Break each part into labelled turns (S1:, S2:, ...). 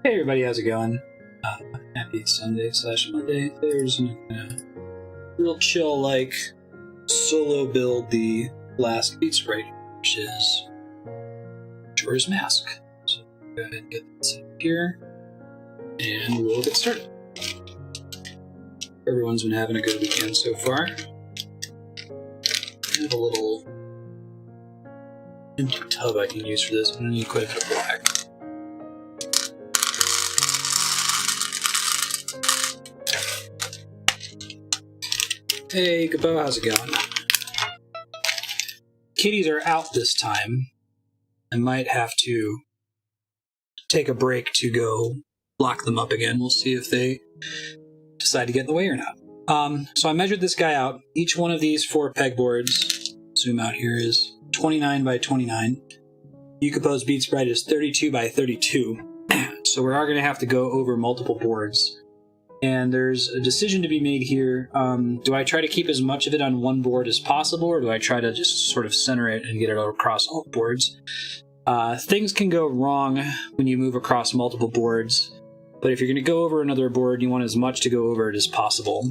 S1: Hey everybody, how's it going? Happy Sunday / Monday. We're just gonna real chill, like solo build the last Beadsprite, which is Jor's mask. So go ahead and get this in here, and we'll get started. Everyone's been having a good weekend so far. I have a little empty tub I can use for this. I'm gonna need quite a bit of black. Hey, Gabo, how's it going? Kitties are out this time. I might have to take a break to go lock them up again. We'll see if they decide to get in the way or not. So I measured this guy out. Each one of these 4 pegboards, zoom out here, is 29 by 29. Yukapo's Beadsprite is 32 by 32. So we are going to have to go over multiple boards. And there's a decision to be made here. Do I try to keep as much of it on one board as possible, or do I try to just sort of center it and get it across all boards? Things can go wrong when you move across multiple boards, but if you're going to go over another board, you want as much to go over it as possible.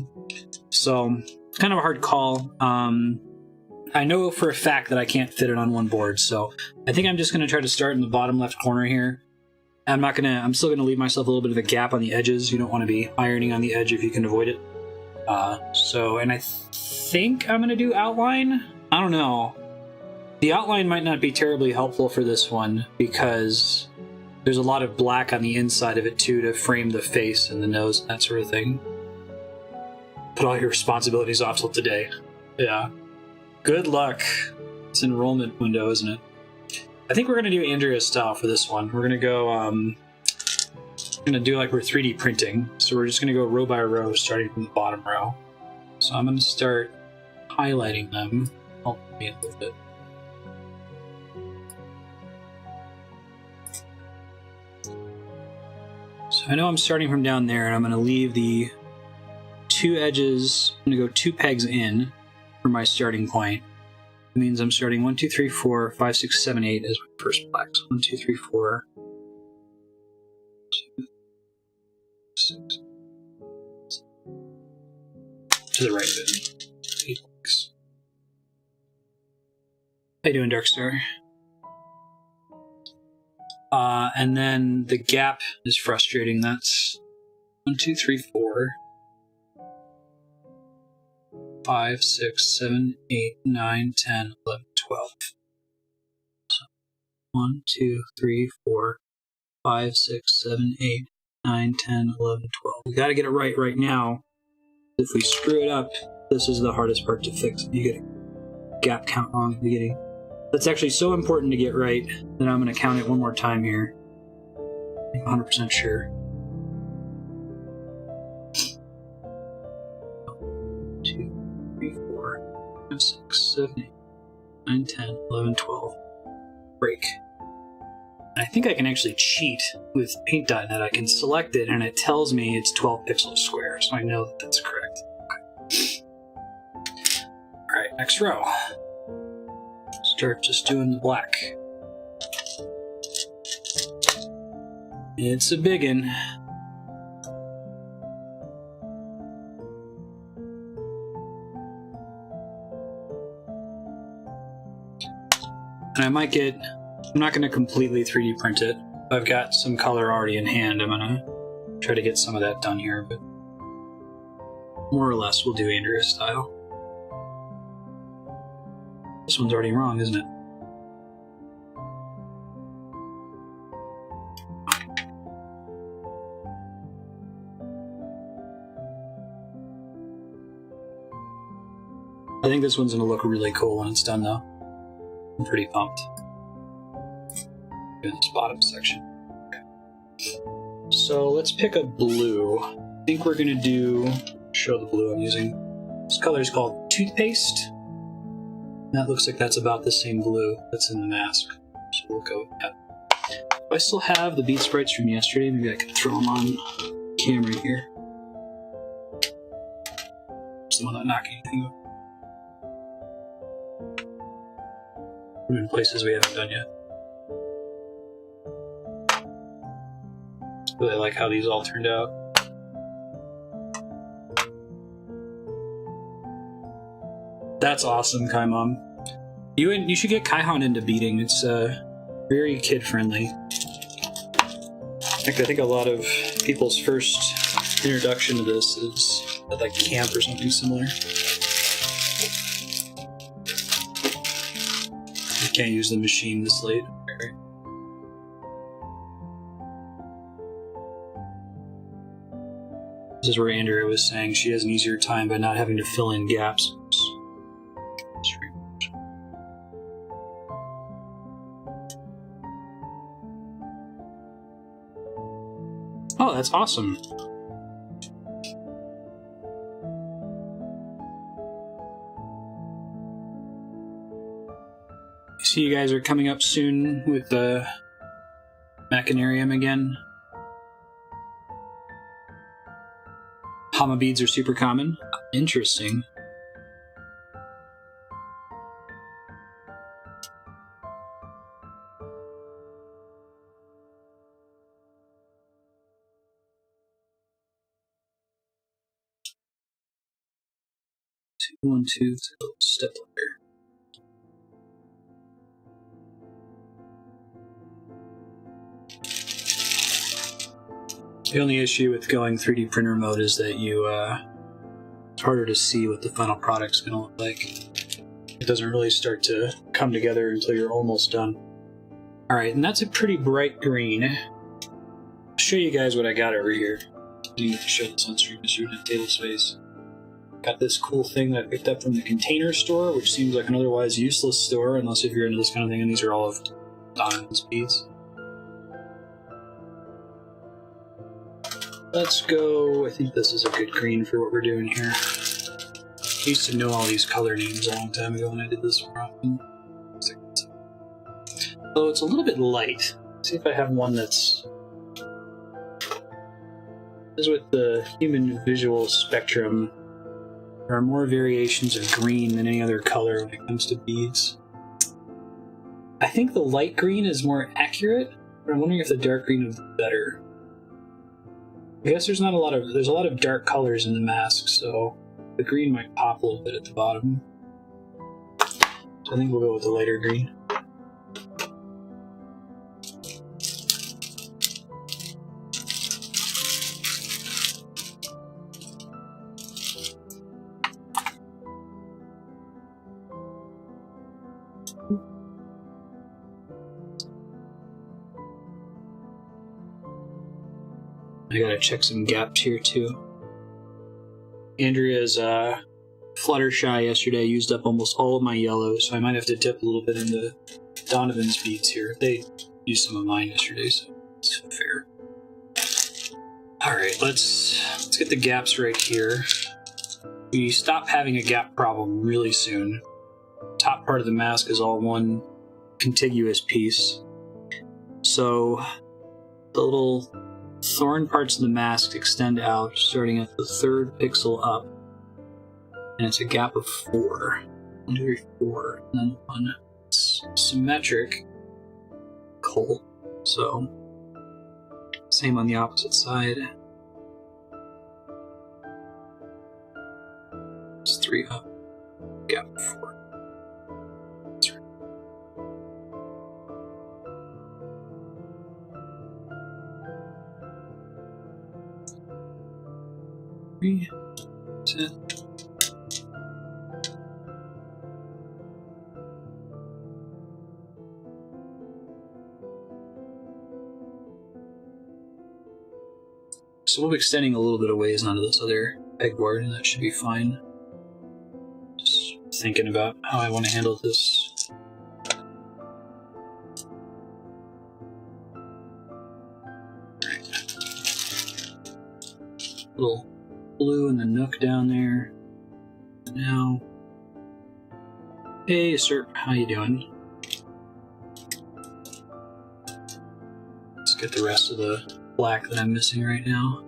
S1: So it's kind of a hard call. I know for a fact that I can't fit it on one board, so I think I'm just going to try to start in the bottom left corner here. I'm still gonna leave myself a little bit of a gap on the edges. You don't want to be ironing on the edge if you can avoid it. And I think I'm gonna do outline. I don't know. The outline might not be terribly helpful for this one because there's a lot of black on the inside of it too to frame the face and the nose and that sort of thing. Put all your responsibilities off till today. Yeah. Good luck. It's enrollment window, isn't it? I think we're going to do Andrea's style for this one. We're going to go, do like we're 3D printing. So we're just going to go row by row, starting from the bottom row. So I'm going to start highlighting them. Help me a little bit. So I know I'm starting from down there, and I'm going to leave the 2 edges. I'm going to go 2 pegs in for my starting point. It means I'm starting 1, 2, 3, 4, 5, 6, 7, 8 as my first black. So 1, 2, 3, 4, 2, 6. To the right of it. 8 blacks. How you doing, Darkstar? And then the gap is frustrating. That's 1, 2, 3, 4. 5, 6, 7, 8, 9, 10, 11, 12. So 1, 2, 3, 4, 5, 6, 7, 8, 9, 10, 11, 12. We got to get it right now. If we screw it up, this is the hardest part to fix. You get a gap count wrong at the beginning. That's actually so important to get right that I'm going to count it one more time here. I'm 100% sure. 6, 7, 8, 9, 10, 11, 12. Break. And I think I can actually cheat with Paint.net. I can select it and it tells me it's 12 pixels square, so I know that that's correct. Okay. Alright, next row. Start just doing the black. It's a biggin'. And I'm not going to completely 3D print it. I've got some color already in hand. I'm going to try to get some of that done here, but more or less we'll do Andrea's style. This one's already wrong, isn't it? I think this one's going to look really cool when it's done, though. I'm pretty pumped. In this bottom section. Okay. So let's pick a blue. I think we're going to show the blue I'm using. This color is called Toothpaste. That looks like that's about the same blue that's in the mask. So we'll go with that. If I still have the Beadsprites from yesterday, maybe I can throw them on camera here. It's the one not knocking anything up. We're in places we haven't done yet. Really like how these all turned out. That's awesome, Kai Mom. You should get Kaihan into beading. It's very kid friendly. I think a lot of people's first introduction to this is at like camp or something similar. You can't use the machine this late. Right? This is where Andrea was saying she has an easier time by not having to fill in gaps. Oh, that's awesome. I see you guys are coming up soon with the Machinarium again. Hama beads are super common. Interesting. One, two, step ladder. The only issue with going 3D printer mode is that it's harder to see what the final product's going to look like. It doesn't really start to come together until you're almost done. Alright, and that's a pretty bright green. I'll show you guys what I got over here. I didn't get to show this on stream because you didn't have table space. Got this cool thing that I picked up from the Container Store, which seems like an otherwise useless store, unless if you're into this kind of thing, and these are all of Donovan's beads. Let's go, I think this is a good green for what we're doing here. I used to know all these color names a long time ago when I did this more often. Although it's a little bit light. Let's see if I have one that's... As with the human visual spectrum, there are more variations of green than any other color when it comes to beads. I think the light green is more accurate, but I'm wondering if the dark green would be better. I guess there's a lot of dark colors in the mask, so the green might pop a little bit at the bottom. So I think we'll go with the lighter green. I gotta check some gaps here too. Andrea's Fluttershy yesterday used up almost all of my yellow, so I might have to dip a little bit into Donovan's beads here. They used some of mine yesterday, so it's fair. Alright, let's get the gaps right here. We stop having a gap problem really soon. Top part of the mask is all one contiguous piece. So the little thorn parts of the mask extend out, starting at the third pixel up. And it's a gap of 4. 1, 2, 3, 4. And then one symmetric coal. So, same on the opposite side. It's 3 up. Gap of 4. That's right. Three, 10. So we'll be extending a little bit of ways onto this other pegboard, and that should be fine. Just thinking about how I want to handle this. Little blue in the nook down there. Now, hey, sir, how you doing? Let's get the rest of the black that I'm missing right now.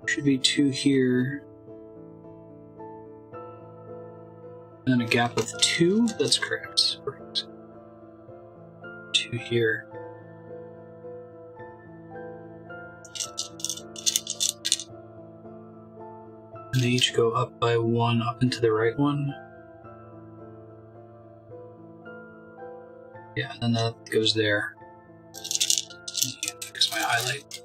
S1: Should be 2 here. And then a gap of 2. That's correct. Perfect. 2 here. And they each go up by 1 up into the right one. Yeah, and then that goes there. Fix my highlight.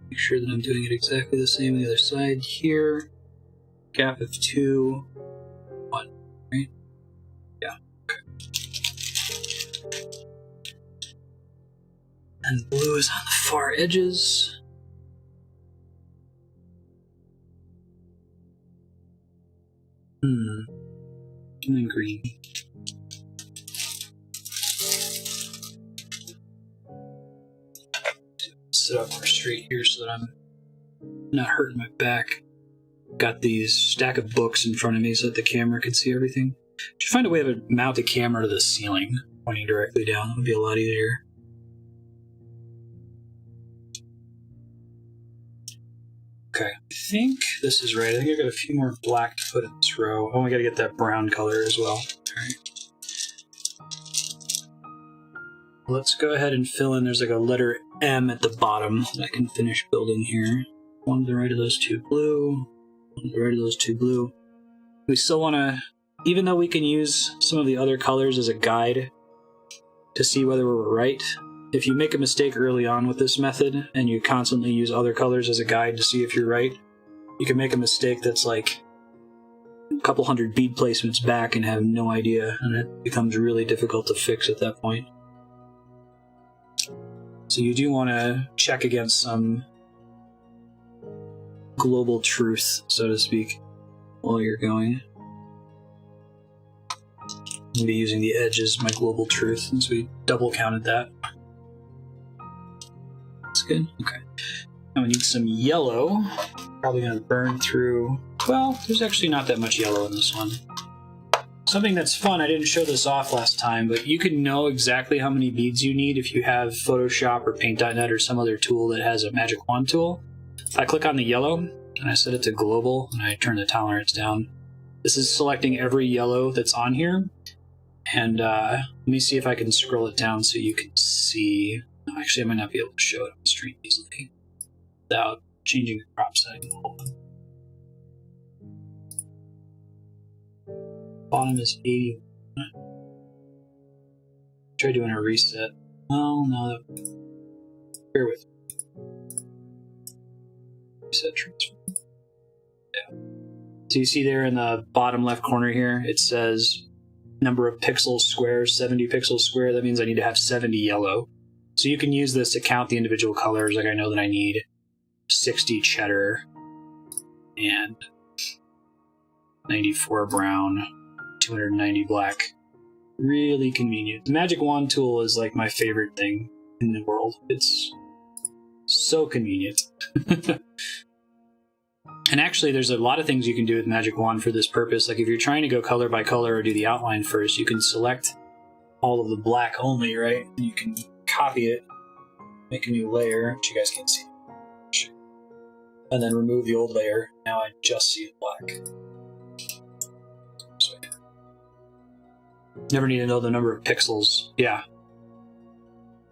S1: Make sure that I'm doing it exactly the same on the other side here. Gap of 2, 1, right? Yeah, okay. And blue is on the far edges. And then green. Sit up more straight here so that I'm not hurting my back. Got these stack of books in front of me so that the camera can see everything. Should find a way to mount the camera to the ceiling, pointing directly down. That would be a lot easier. Okay, I think this is right. I think I got a few more black to put in this row. Oh, I gotta get that brown color as well. Alright. Let's go ahead and fill in. There's like a letter M at the bottom that I can finish building here. One to the right of those 2 blue. One to the right of those 2 blue. We still want to, even though we can use some of the other colors as a guide to see whether we're right, if you make a mistake early on with this method and you constantly use other colors as a guide to see if you're right, you can make a mistake that's like a couple hundred bead placements back and have no idea, and it becomes really difficult to fix at that point. So you do want to check against some global truth, so to speak, while you're going. I'll be using the edge as my global truth since we double counted that. That's good. Okay. Now we need some yellow. Probably going to burn through. Well, there's actually not that much yellow in this one. Something that's fun, I didn't show this off last time, but you can know exactly how many beads you need if you have Photoshop or Paint.net or some other tool that has a magic wand tool. If I click on the yellow and I set it to global and I turn the tolerance down, this is selecting every yellow that's on here. And let me see if I can scroll it down so you can see. Actually, I might not be able to show it on the stream easily without changing the crop setting. Bottom is 80. Try doing a reset. Oh, no. Bear with me. Reset transfer. Yeah. So you see there in the bottom left corner here, it says number of pixels square, 70 pixels square. That means I need to have 70 yellow. So you can use this to count the individual colors. Like I know that I need 60 cheddar and 94 brown, 290 black. Really convenient. The magic wand tool is like my favorite thing in the world. It's so convenient. And actually, there's a lot of things you can do with magic wand for this purpose. Like if you're trying to go color by color or do the outline first, you can select all of the black only, right? And you can copy it, make a new layer, which you guys can't see, and then remove the old layer. Now I just see the black. So, yeah. Never need to know the number of pixels. Yeah.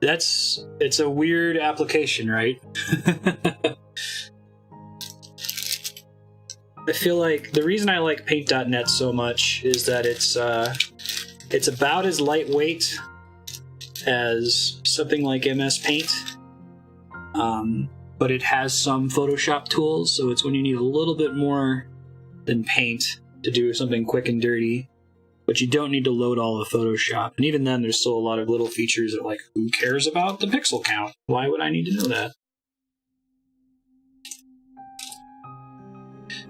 S1: It's a weird application, right? I feel like the reason I like Paint.net so much is that it's about as lightweight as something like MS Paint, but it has some Photoshop tools, so it's when you need a little bit more than Paint to do something quick and dirty, but you don't need to load all of Photoshop. And even then, there's still a lot of little features that, like, who cares about the pixel count? Why would I need to know that?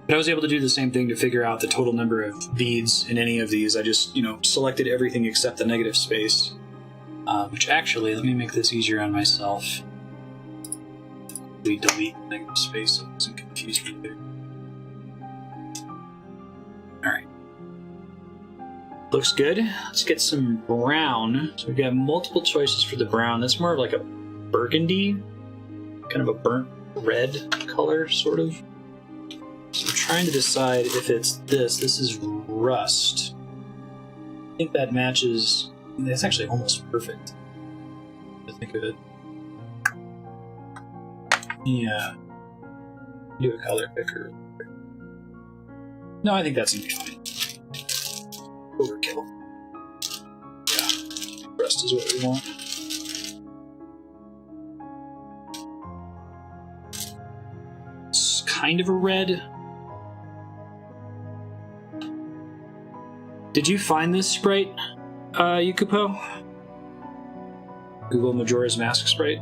S1: But I was able to do the same thing to figure out the total number of beads in any of these. I just, selected everything except the negative space. Which actually, let me make this easier on myself. We delete the negative space so it doesn't confuse me there. Alright. Looks good. Let's get some brown. So we've got multiple choices for the brown. That's more of like a burgundy, kind of a burnt red color, sort of. So I'm trying to decide if it's this. This is rust. think that matches. It's actually almost perfect. To think of it. Yeah. Do a color picker. No, I think that's gonna be fine. Overkill. Yeah. Rest is what we want. It's kind of a red. Did you find this sprite, Yukupo? Google Majora's Mask sprite.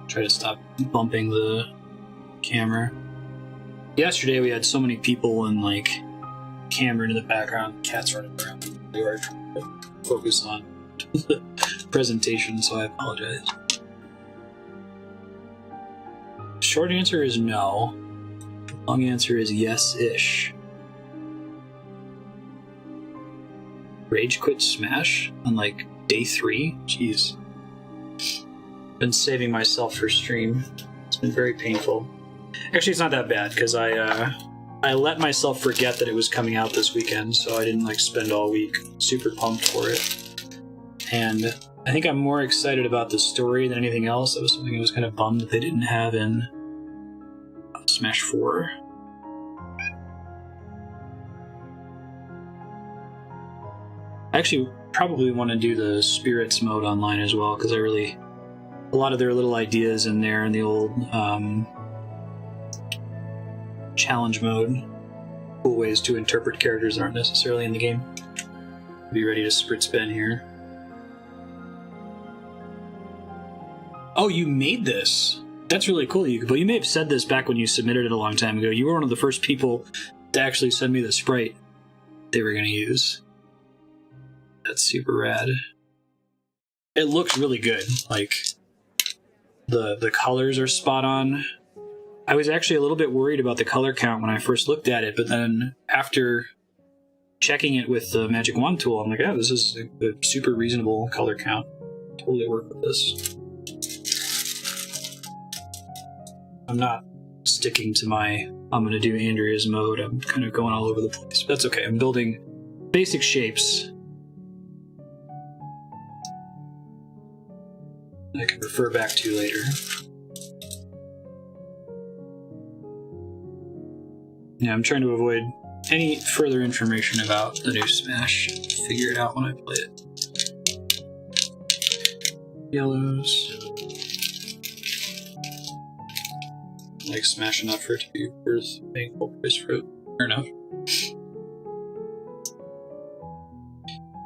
S1: Try to stop bumping the camera. Yesterday we had so many people and like camera in the background, cats running around. They were trying to focus on the presentation, so I apologize. Short answer is no. Long answer is yes-ish. Rage quit Smash on like day 3? Jeez. Been saving myself for stream. It's been very painful. Actually, it's not that bad because I let myself forget that it was coming out this weekend, so I didn't like spend all week super pumped for it. And I think I'm more excited about the story than anything else. That was something I was kind of bummed that they didn't have in Smash 4. I actually probably want to do the Spirits mode online as well because a lot of their little ideas in there in the old challenge mode, cool ways to interpret characters that aren't necessarily in the game. Be ready to spritz Ben here. Oh, you made this. That's really cool, but you may have said this back when you submitted it a long time ago. You were one of the first people to actually send me the sprite they were going to use. That's super rad. It looks really good. Like, the colors are spot on. I was actually a little bit worried about the color count when I first looked at it, but then after checking it with the Magic Wand tool, I'm like, oh, this is a super reasonable color count. Totally work with this. I'm not sticking to my, I'm going to do Andrea's mode. I'm kind of going all over the place. But that's okay. I'm building basic shapes I can refer back to later. Yeah, I'm trying to avoid any further information about the new Smash. Figure it out when I play it. Yellows. Like Smash enough for it to be worth paying full price for it. Fair enough.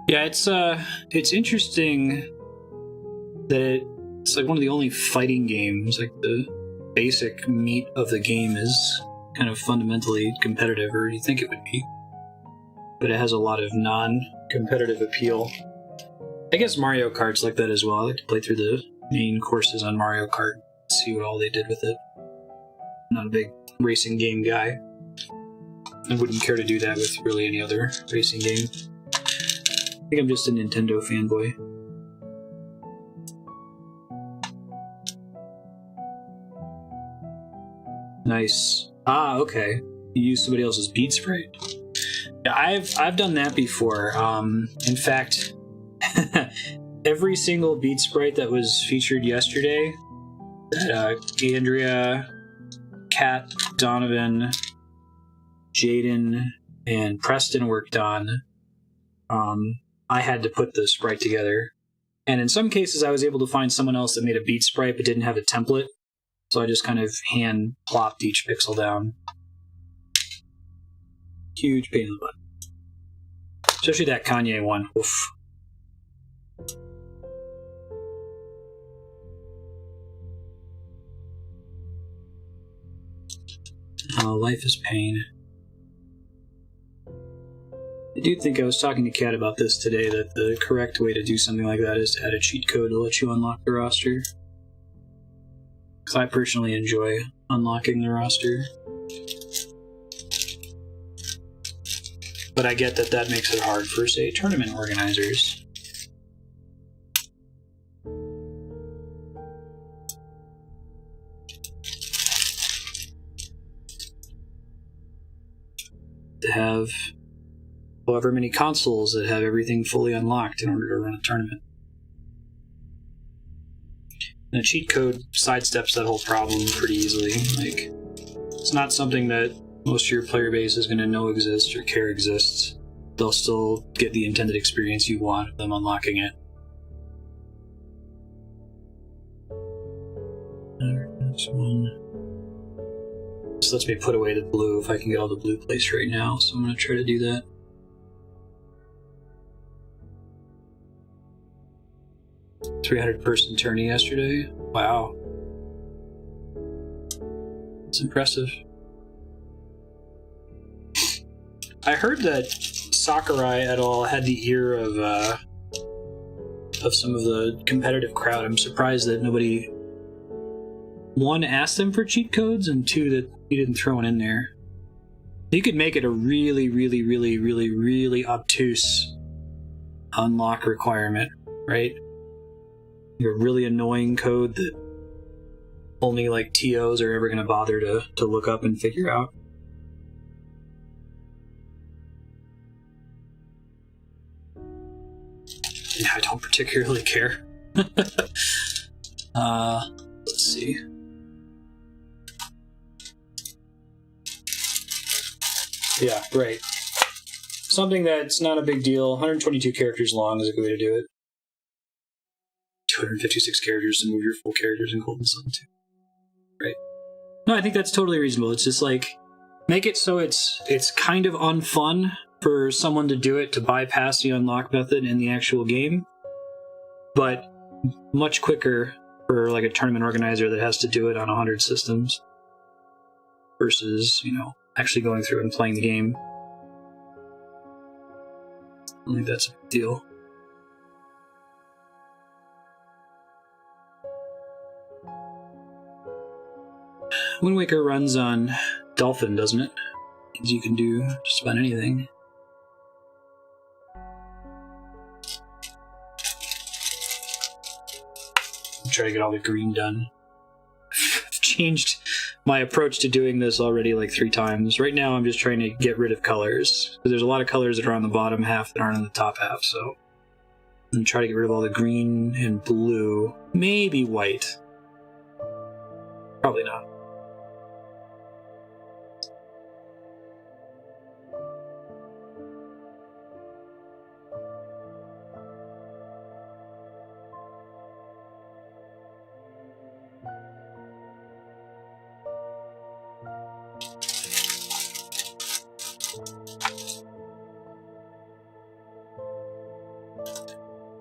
S1: Yeah, it's interesting that it's like one of the only fighting games, like the basic meat of the game is kind of fundamentally competitive, or you think it would be. But it has a lot of non-competitive appeal. I guess Mario Kart's like that as well. I like to play through the main courses on Mario Kart, see what all they did with it. I'm not a big racing game guy. I wouldn't care to do that with really any other racing game. I think I'm just a Nintendo fanboy. Nice. Ah, okay. You use somebody else's Beadsprite? Yeah, I've done that before. In fact, every single Beadsprite that was featured yesterday, that Andrea, Kat, Donovan, Jaden, and Preston worked on, I had to put the sprite together. And in some cases, I was able to find someone else that made a Beadsprite but didn't have a template. So I just kind of hand plopped each pixel down. Huge pain in the butt. Especially that Kanye one. Oof. Oh, life is pain. I do think I was talking to Kat about this today, that the correct way to do something like that is to add a cheat code to let you unlock the roster. Because I personally enjoy unlocking the roster. But I get that that makes it hard for, say, tournament organizers. To have however many consoles that have everything fully unlocked in order to run a tournament. And the cheat code sidesteps that whole problem pretty easily. Like, it's not something that most of your player base is going to know exists or care exists. They'll still get the intended experience you want of them unlocking it. That's one. This lets me put away the blue if I can get all the blue placed right now, so I'm going to try to do that. $300-person tourney yesterday. Wow. It's impressive. I heard that Sakurai et al. Had the ear of some of the competitive crowd. I'm surprised that nobody, one, asked them for cheat codes, and two, that he didn't throw one in there. You could make it a really, really, really, really, really obtuse unlock requirement, right? A really annoying code that only like TOs are ever going to bother to look up and figure out. Yeah, I don't particularly care. Let's see. Yeah, right. Something that's not a big deal. 122 characters long is a good way to do it. 256 characters to move your full characters in Golden Sun too. Right. No, I think that's totally reasonable. It's just like, make it so it's kind of unfun for someone to do it to bypass the unlock method in the actual game, but much quicker for like a tournament organizer that has to do it on 100 systems versus, you know, actually going through and playing the game. I think that's a big deal. Wind Waker runs on Dolphin, doesn't it? Means you can do just about anything. Try to get all the green done. I've changed my approach to doing this already like 3 times. Right now I'm just trying to get rid of colors. There's a lot of colors that are on the bottom half that aren't on the top half, so I'm trying to get rid of all the green and blue. Maybe white. Probably not.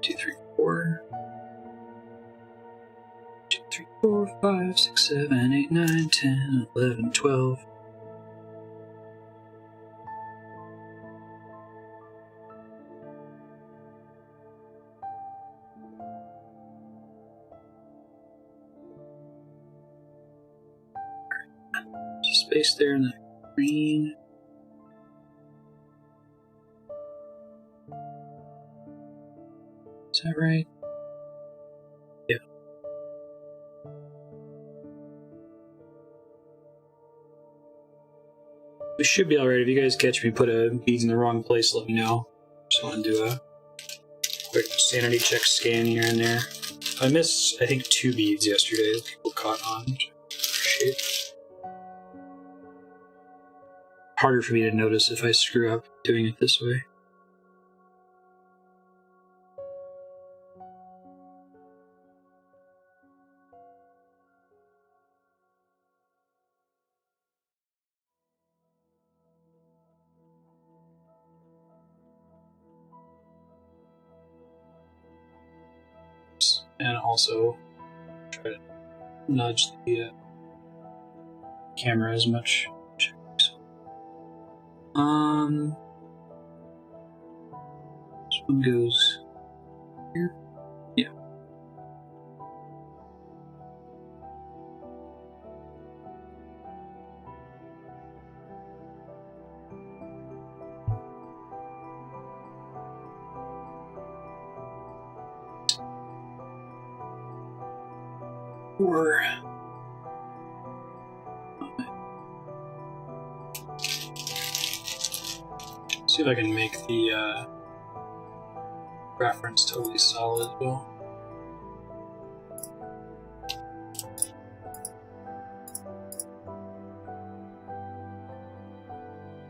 S1: Two, three, four. 2, 3, 4, 5, 6, 7, 8, 9, 10, 11, 12. Space there in the green. Is that right? Yeah. We should be alright. If you guys catch me put a beads in the wrong place, let me know. Just want to do a quick sanity check scan here and there. I missed, I think, 2 beads yesterday that people caught on. Shit. Harder for me to notice if I screw up doing it this way. And also try to nudge the camera as much. This one goes here. Yeah. Or see if I can make the reference totally solid as well.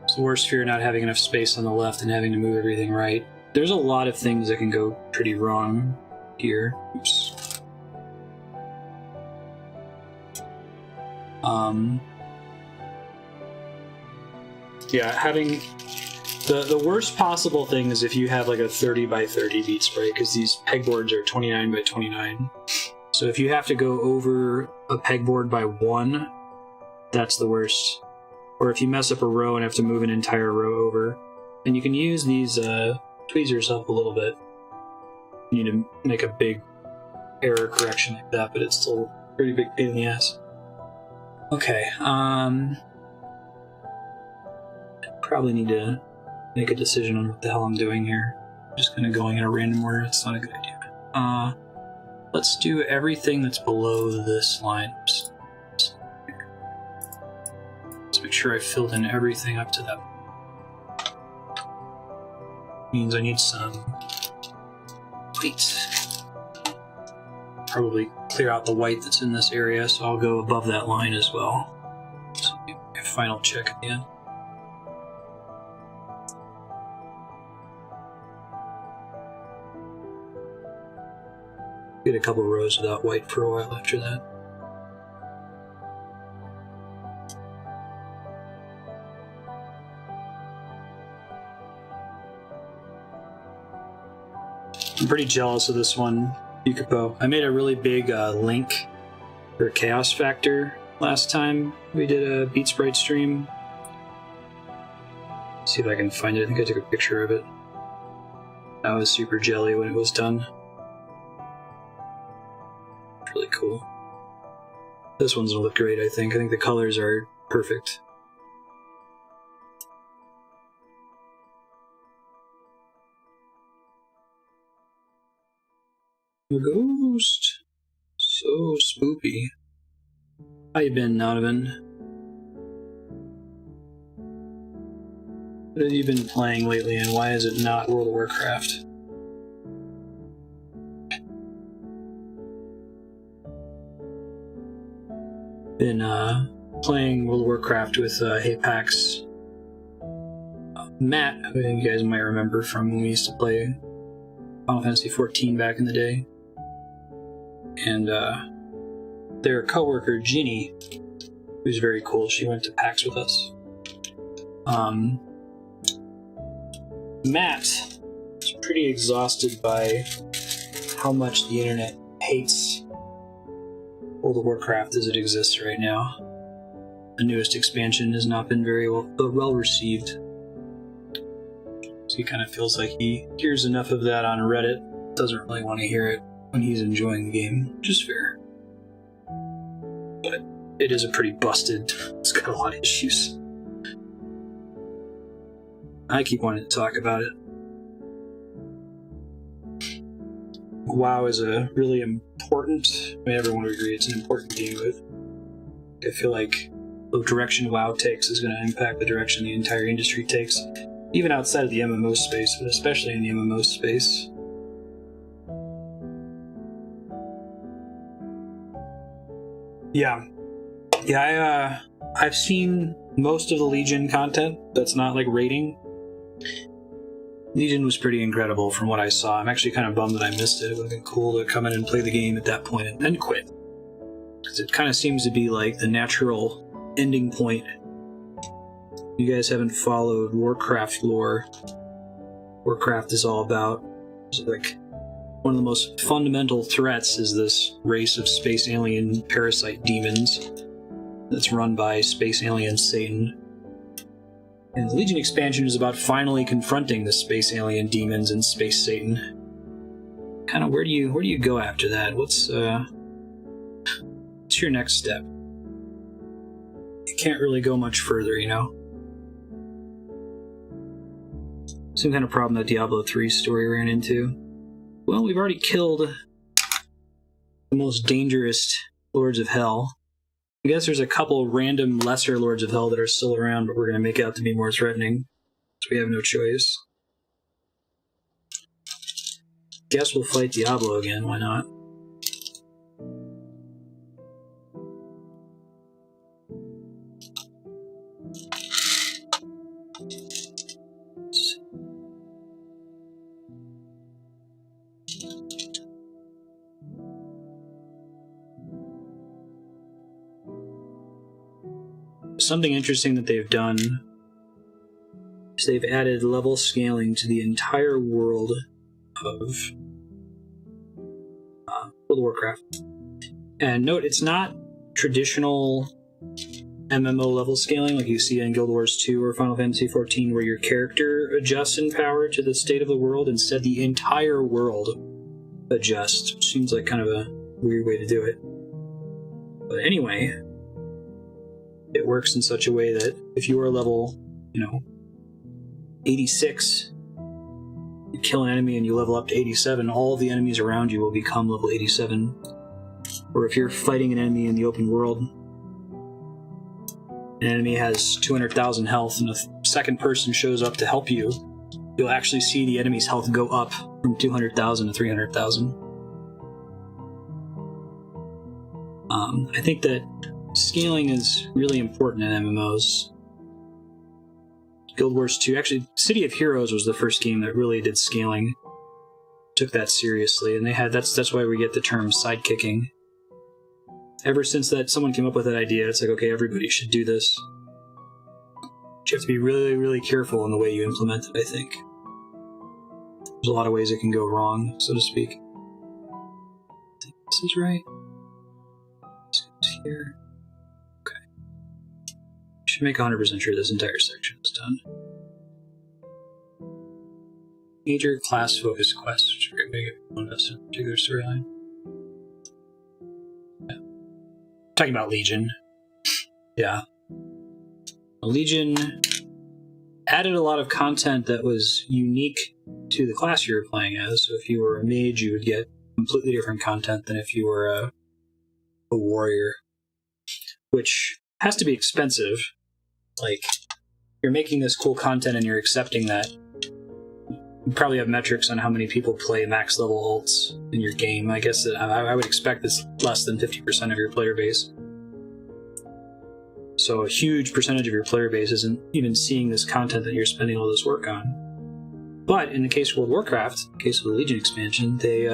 S1: It's the worst fear, not having enough space on the left and having to move everything right. There's a lot of things that can go pretty wrong here. Oops. Yeah, having the worst possible thing is if you have like a 30 by 30 beat sprite, because these pegboards are 29 by 29. So if you have to go over a pegboard by 1, that's the worst. Or if you mess up a row and have to move an entire row over. And you can use these tweezers up a little bit. You need to make a big error correction like that, but it's still a pretty big pain in the ass. Okay, probably need to make a decision on what the hell I'm doing here. I'm just kind of going in a random order. It's not a good idea. Let's do everything that's below this line. Let's make sure I filled in everything up to that. Means I need some white. Probably clear out the white that's in this area, so I'll go above that line as well. So a final check at the end. Get a couple rows without white for a while after that. I'm pretty jealous of this one, Yukapo. I made a really big link for Chaos Factor last time we did a Beadsprites stream. Let's see if I can find it. I think I took a picture of it. I was super jelly when it was done. Really cool. This one's gonna look great, I think. I think the colors are perfect. A ghost. So spoopy. How you been, Donovan? What have you been playing lately, and why is it not World of Warcraft? Been playing World of Warcraft with Apex. Matt, who you guys might remember from when we used to play Final Fantasy XIV back in the day. And their coworker, Ginny, who's very cool, she went to PAX with us. Matt is pretty exhausted by how much the internet hates World of Warcraft as it exists right now. The newest expansion has not been very well received. So he kind of feels like he hears enough of that on Reddit, doesn't really want to hear it when he's enjoying the game, which is fair. But it is a pretty busted, it's got a lot of issues. I keep wanting to talk about it. WoW is a really important, I mean, everyone would agree it's an important game, but I feel like the direction WoW takes is going to impact the direction the entire industry takes, even outside of the MMO space, but especially in the MMO space. Yeah, I've seen most of the Legion content that's not like raiding. Legion was pretty incredible from what I saw. I'm actually kind of bummed that I missed it. It would have been cool to come in and play the game at that point and then quit. Because it kind of seems to be like the natural ending point. You guys haven't followed Warcraft lore. Warcraft is all about, like, one of the most fundamental threats is this race of space alien parasite demons that's run by space alien Satan. And the Legion expansion is about finally confronting the space alien demons and space Satan. Kind of where do you go after that? What's your next step? You can't really go much further, you know? Some kind of problem that Diablo 3's story ran into. Well, we've already killed the most dangerous Lords of Hell. I guess there's a couple random lesser Lords of Hell that are still around, but we're going to make out to be more threatening, so we have no choice. Guess we'll fight Diablo again, why not? Something interesting that they've done is they've added level scaling to the entire world of World of Warcraft. And note, it's not traditional MMO level scaling like you see in Guild Wars 2 or Final Fantasy XIV, where your character adjusts in power to the state of the world. Instead, the entire world adjusts, which seems like kind of a weird way to do it. But anyway, it works in such a way that if you are level, 86, you kill an enemy and you level up to 87, all of the enemies around you will become level 87. Or if you're fighting an enemy in the open world, an enemy has 200,000 health and a second person shows up to help you, you'll actually see the enemy's health go up from 200,000 to 300,000. I think that scaling is really important in MMOs. Guild Wars 2, actually, City of Heroes was the first game that really did scaling. Took that seriously, and that's why we get the term sidekicking. Ever since that someone came up with that idea, it's like, okay, everybody should do this. But you have to be really, really careful in the way you implement it, I think. There's a lot of ways it can go wrong, so to speak. I think this is right. This goes here. Should make 100% sure this entire section is done. Major class focus quests, which are going to get one of us in a particular storyline. Yeah. Talking about Legion. Yeah. Legion added a lot of content that was unique to the class you were playing as. So if you were a mage, you would get completely different content than if you were a warrior, which has to be expensive. Like, you're making this cool content and you're accepting that. You probably have metrics on how many people play max level ults in your game. I guess that I would expect it's less than 50% of your player base. So a huge percentage of your player base isn't even seeing this content that you're spending all this work on. But in the case of World of Warcraft, in the case of the Legion expansion, they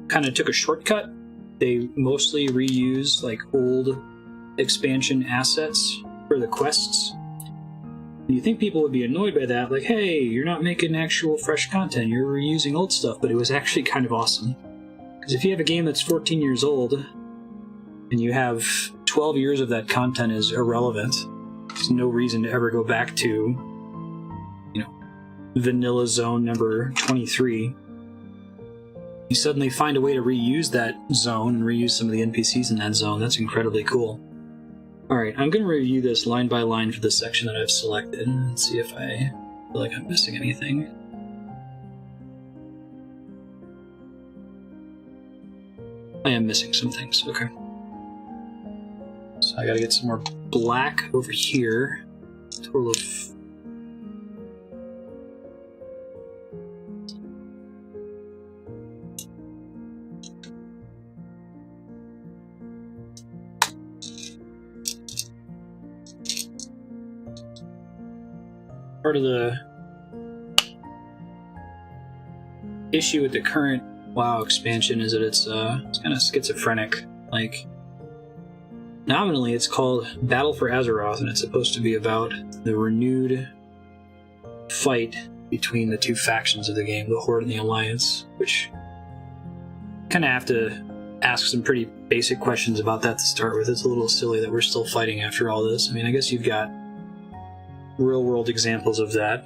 S1: kind of took a shortcut. They mostly reuse like old expansion assets for the quests. And you think people would be annoyed by that, like, hey, you're not making actual fresh content, you're reusing old stuff, but it was actually kind of awesome. Because if you have a game that's 14 years old, and you have 12 years of that content is irrelevant, there's no reason to ever go back to, vanilla zone number 23. You suddenly find a way to reuse that zone and reuse some of the NPCs in that zone. That's incredibly cool. Alright, I'm going to review this line by line for the section that I've selected and see if I feel like I'm missing anything. I am missing some things, okay. So I gotta get some more black over here. Total of... Part of the issue with the current WoW expansion is that it's kind of schizophrenic. Like, nominally it's called Battle for Azeroth, and it's supposed to be about the renewed fight between the two factions of the game, the Horde and the Alliance, which kind of have to ask some pretty basic questions about that to start with. It's a little silly that we're still fighting after all this. I mean, I guess you've got real-world examples of that.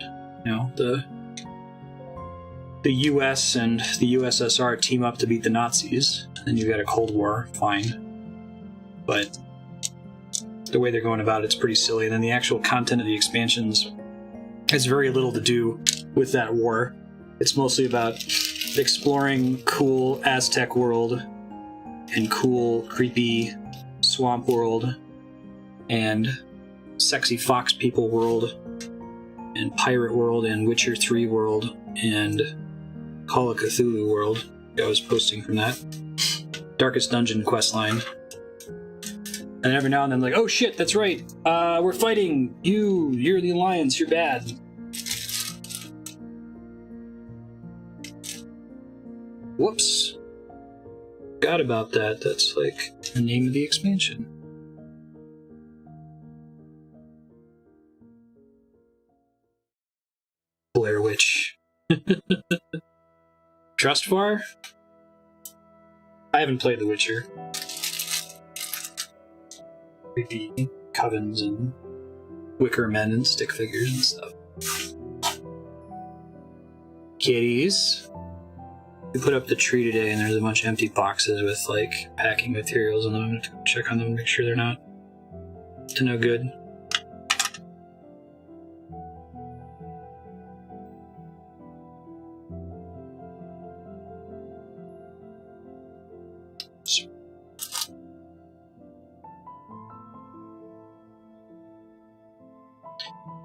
S1: The US and the USSR team up to beat the Nazis, and you've got a Cold War, fine. But the way they're going about it's pretty silly, and then the actual content of the expansions has very little to do with that war. It's mostly about exploring cool Aztec world and cool, creepy swamp world and sexy fox people world and pirate world and Witcher 3 world and Call of Cthulhu world. I was posting from that. Darkest Dungeon questline. And every now and then I'm like, oh shit, that's right. We're fighting. You're the Alliance, you're bad. Whoops. Forgot about that. That's like the name of the expansion. Blair Witch. Trustfar? I haven't played The Witcher. Creepy covens and wicker men and stick figures and stuff. Kitties. We put up the tree today and there's a bunch of empty boxes with like packing materials in them. I'm going to check on them and make sure they're not to no good.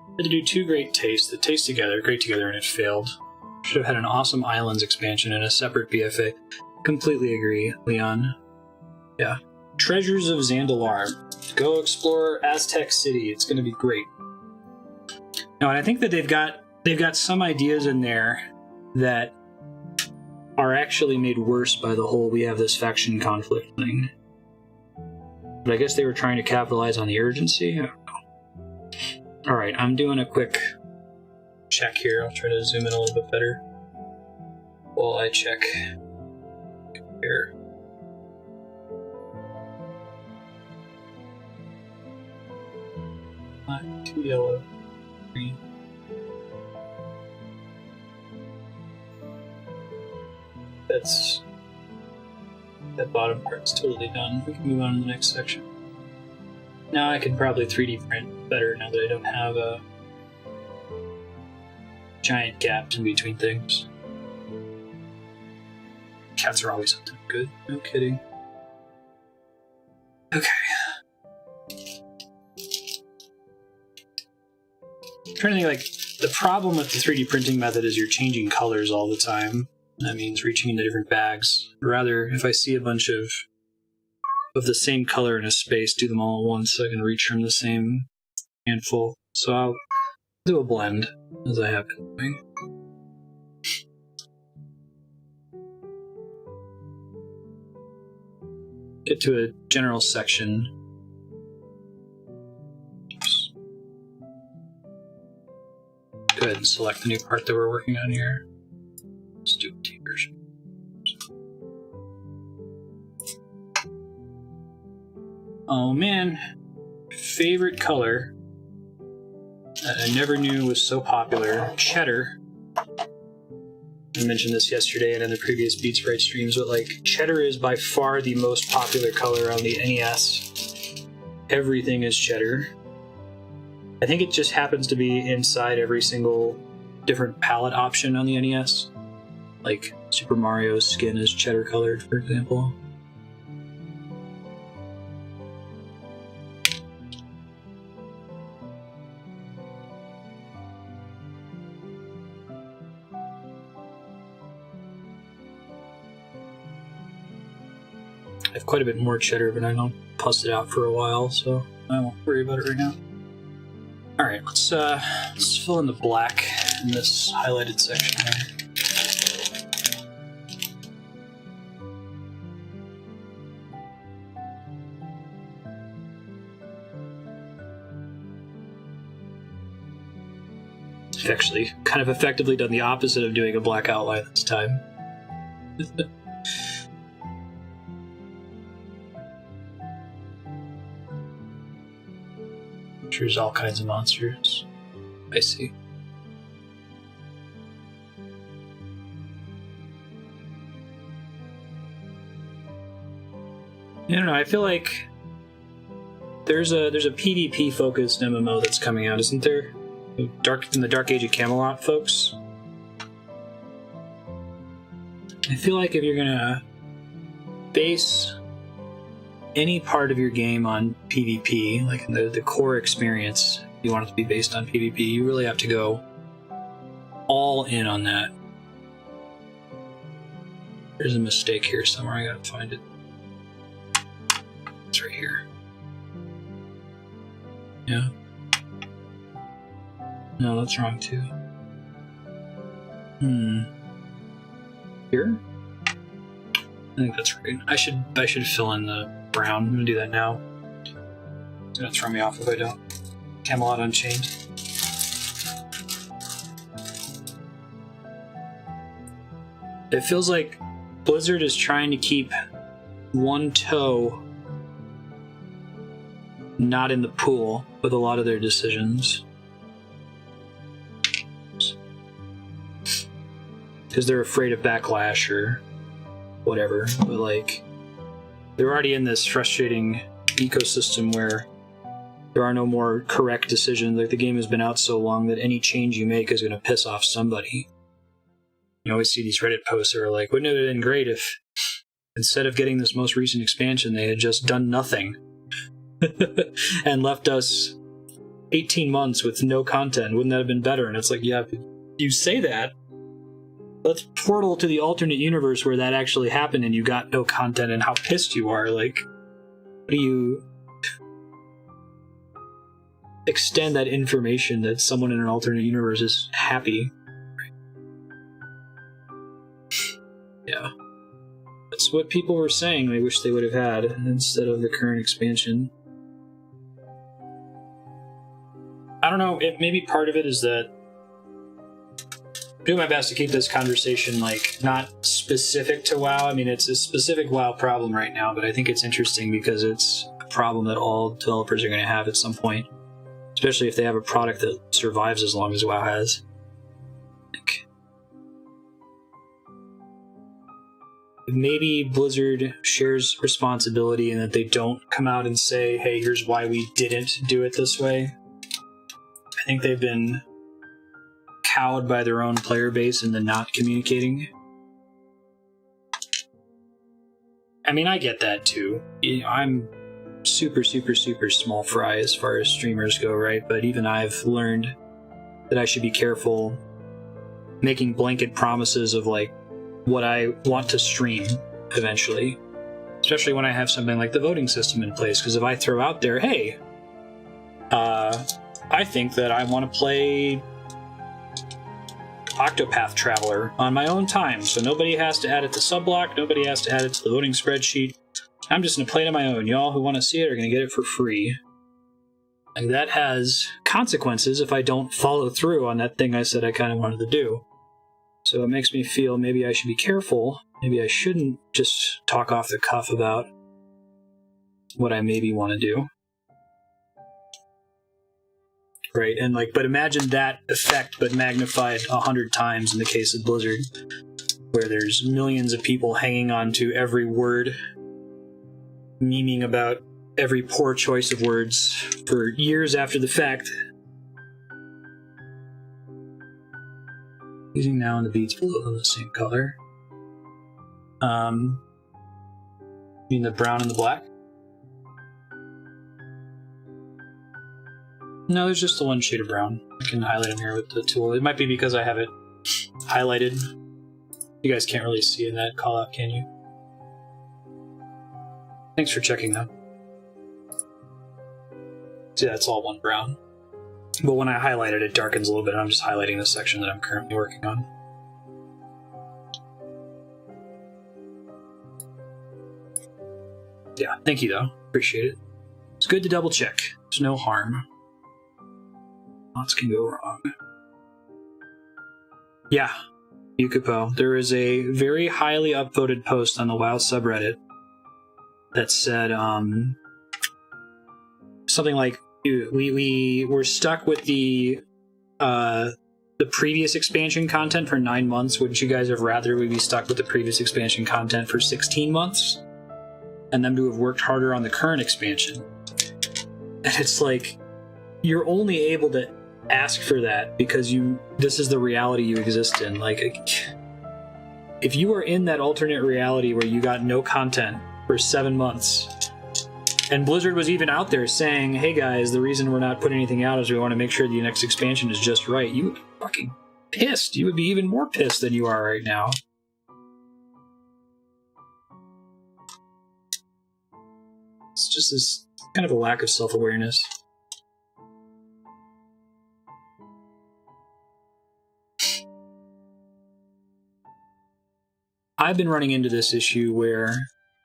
S1: I had to do two great tastes that taste together, great together, and it failed. Should have had an awesome Islands expansion and a separate BFA. Completely agree, Leon. Yeah. Treasures of Zandalar. Go explore Aztec City. It's going to be great. Now, and I think that they've got some ideas in there that are actually made worse by the whole we have this faction conflict thing. But I guess they were trying to capitalize on the urgency. I don't know. Alright, I'm doing a quick check here. I'll try to zoom in a little bit better while I check here. Black, 2 yellow, 3. That bottom part's totally done. We can move on to the next section. Now I can probably 3D print better now that I don't have a giant gaps in between things. Cats are always something good. No kidding. Okay. I'm trying to think, like, the problem with the 3D printing method is you're changing colors all the time. That means reaching into different bags. Rather, if I see a bunch of the same color in a space, do them all at once so I can reach from the same handful. So I'll do a blend, as I have been doing. Get to a general section. Oops. Go ahead and select the new part that we're working on here. Let's do a T version. Oh man, favorite color that I never knew was so popular, cheddar. I mentioned this yesterday and in the previous Beadsprites streams, but like cheddar is by far the most popular color on the NES. Everything is cheddar. I think it just happens to be inside every single different palette option on the NES. Like Super Mario's skin is cheddar colored, for example. I have quite a bit more cheddar, but I don't puss it out for a while, so I won't worry about it right now. Alright, let's fill in the black in this highlighted section here. I've actually kind of effectively done the opposite of doing a black outline this time. There's all kinds of monsters. I see. I don't know, I feel like there's a PvP focused MMO that's coming out, isn't there? In the Dark Age of Camelot, folks. I feel like if you're gonna base any part of your game on PvP, like the core experience, you want it to be based on PvP, you really have to go all in on that. There's a mistake here somewhere, I gotta find it. It's right here. Yeah. No, that's wrong too. Here? I think that's right. I should fill in the brown. I'm gonna do that now. It's gonna throw me off if I don't. Camelot Unchained. It feels like Blizzard is trying to keep one toe not in the pool with a lot of their decisions. Because they're afraid of backlash or whatever. But like, they're already in this frustrating ecosystem where there are no more correct decisions. Like, the game has been out so long that any change you make is going to piss off somebody. You always see these Reddit posts that are like, wouldn't it have been great if instead of getting this most recent expansion, they had just done nothing and left us 18 months with no content? Wouldn't that have been better? And it's like, yeah, you say that. Let's portal to the alternate universe where that actually happened and you got no content and how pissed you are. Like, what do you extend that information that someone in an alternate universe is happy? Yeah. That's what people were saying they wish they would have had instead of the current expansion. I don't know, maybe part of it is that I'm doing my best to keep this conversation, like, not specific to WoW. I mean, it's a specific WoW problem right now, but I think it's interesting because it's a problem that all developers are going to have at some point, especially if they have a product that survives as long as WoW has. Like, maybe Blizzard shares responsibility in that they don't come out and say, hey, here's why we didn't do it this way. I think they've been cowed by their own player base and the not communicating. I mean, I get that too. You know, I'm super small fry as far as streamers go, right? But even I've learned that I should be careful making blanket promises of like what I want to stream eventually, especially when I have something like the voting system in place. Because if I throw out there, hey, I think that I want to play Octopath Traveler on my own time, so nobody has to add it to Subblock, nobody has to add it to the voting spreadsheet. I'm just going to play it on my own. Y'all who want to see it are going to get it for free. And that has consequences if I don't follow through on that thing I said I kind of wanted to do. So it makes me feel maybe I should be careful. Maybe I shouldn't just talk off the cuff about what I maybe want to do. Right, and like, but imagine that effect, but magnified 100 times in the case of Blizzard, where there's millions of people hanging on to every word, memeing about every poor choice of words for years after the fact. Using now and the beads below the same color. You mean the brown and the black? No, there's just the one shade of brown. I can highlight them here with the tool. It might be because I have it highlighted. You guys can't really see in that call out, can you? Thanks for checking though. See, that's all one brown. But when I highlight it, it darkens a little bit. I'm just highlighting the section that I'm currently working on. Yeah, thank you though. Appreciate it. It's good to double check. There's no harm. Lots can go wrong. Yeah, Yukipo. There is a very highly upvoted post on the WoW subreddit that said something like, we were stuck with the previous expansion content for 9 months. Wouldn't you guys have rather we be stuck with the previous expansion content for 16 months? And them to have worked harder on the current expansion. And it's like, you're only able to ask for that because this is the reality you exist in. Like, if you are in that alternate reality where you got no content for 7 months, and Blizzard was even out there saying, hey guys, the reason we're not putting anything out is we want to make sure the next expansion is just right, you would be fucking pissed. You would be even more pissed than you are right now. It's just this kind of a lack of self-awareness. I've been running into this issue where,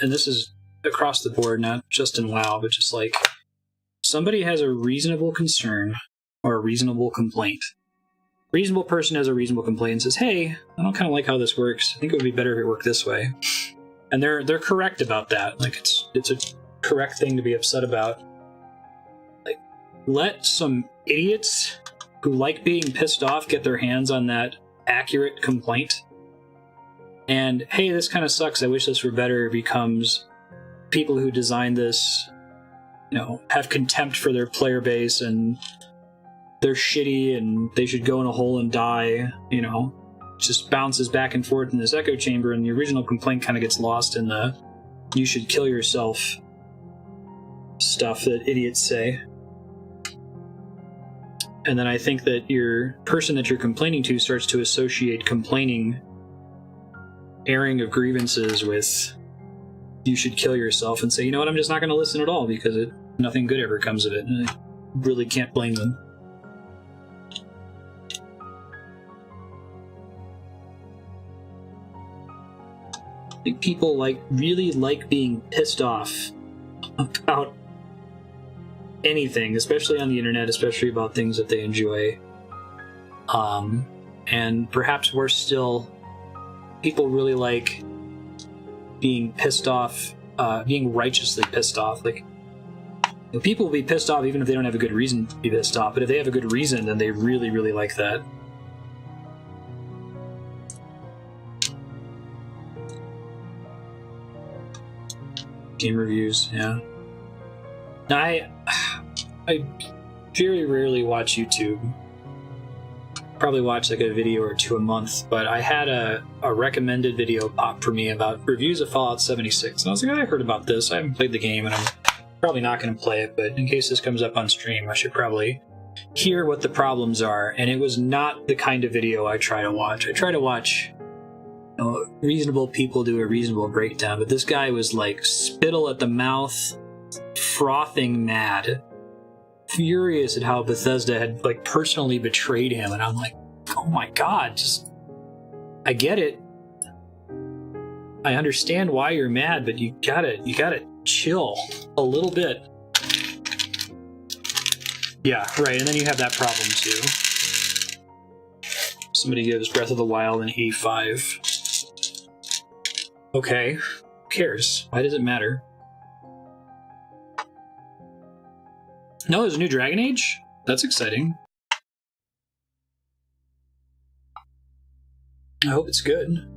S1: and this is across the board, not just in WoW, but just like somebody has a reasonable concern or a reasonable complaint. Reasonable person has a reasonable complaint and says, hey, I don't kind of like how this works. I think it would be better if it worked this way. And they're correct about that. Like it's a correct thing to be upset about. Like, let some idiots who like being pissed off get their hands on that accurate complaint. And hey, this kind of sucks, I wish this were better, becomes people who designed this, you know, have contempt for their player base and they're shitty and they should go in a hole and die, you know, just bounces back and forth in this echo chamber, and the original complaint kind of gets lost in the you should kill yourself stuff that idiots say. And then I think that your person that you're complaining to starts to associate complaining, airing of grievances with you should kill yourself, and say, you know what, I'm just not going to listen at all because nothing good ever comes of it. And I really can't blame them. I think people really like being pissed off about anything, especially on the internet, especially about things that they enjoy. And perhaps worse still, people really like being pissed off, being righteously pissed off. Like, you know, people will be pissed off even if they don't have a good reason to be pissed off, but if they have a good reason, then they really, really like that. Game reviews, yeah. Now, I very rarely watch YouTube. Probably watch like a video or two a month, but I had a recommended video pop for me about reviews of Fallout 76, and I was like, I heard about this. I haven't played the game, and I'm probably not going to play it, but in case this comes up on stream, I should probably hear what the problems are. And it was not the kind of video I try to watch. I try to watch, you know, reasonable people do a reasonable breakdown, but this guy was like spittle at the mouth, frothing mad, furious at how Bethesda had like personally betrayed him. And I'm like, oh my god, just, I get it, I understand why you're mad, but you gotta chill a little bit. Yeah, right. And then you have that problem too. Somebody gives Breath of the Wild an A5. Okay, who cares? Why does it matter? No, there's a new Dragon Age? That's exciting. I hope it's good.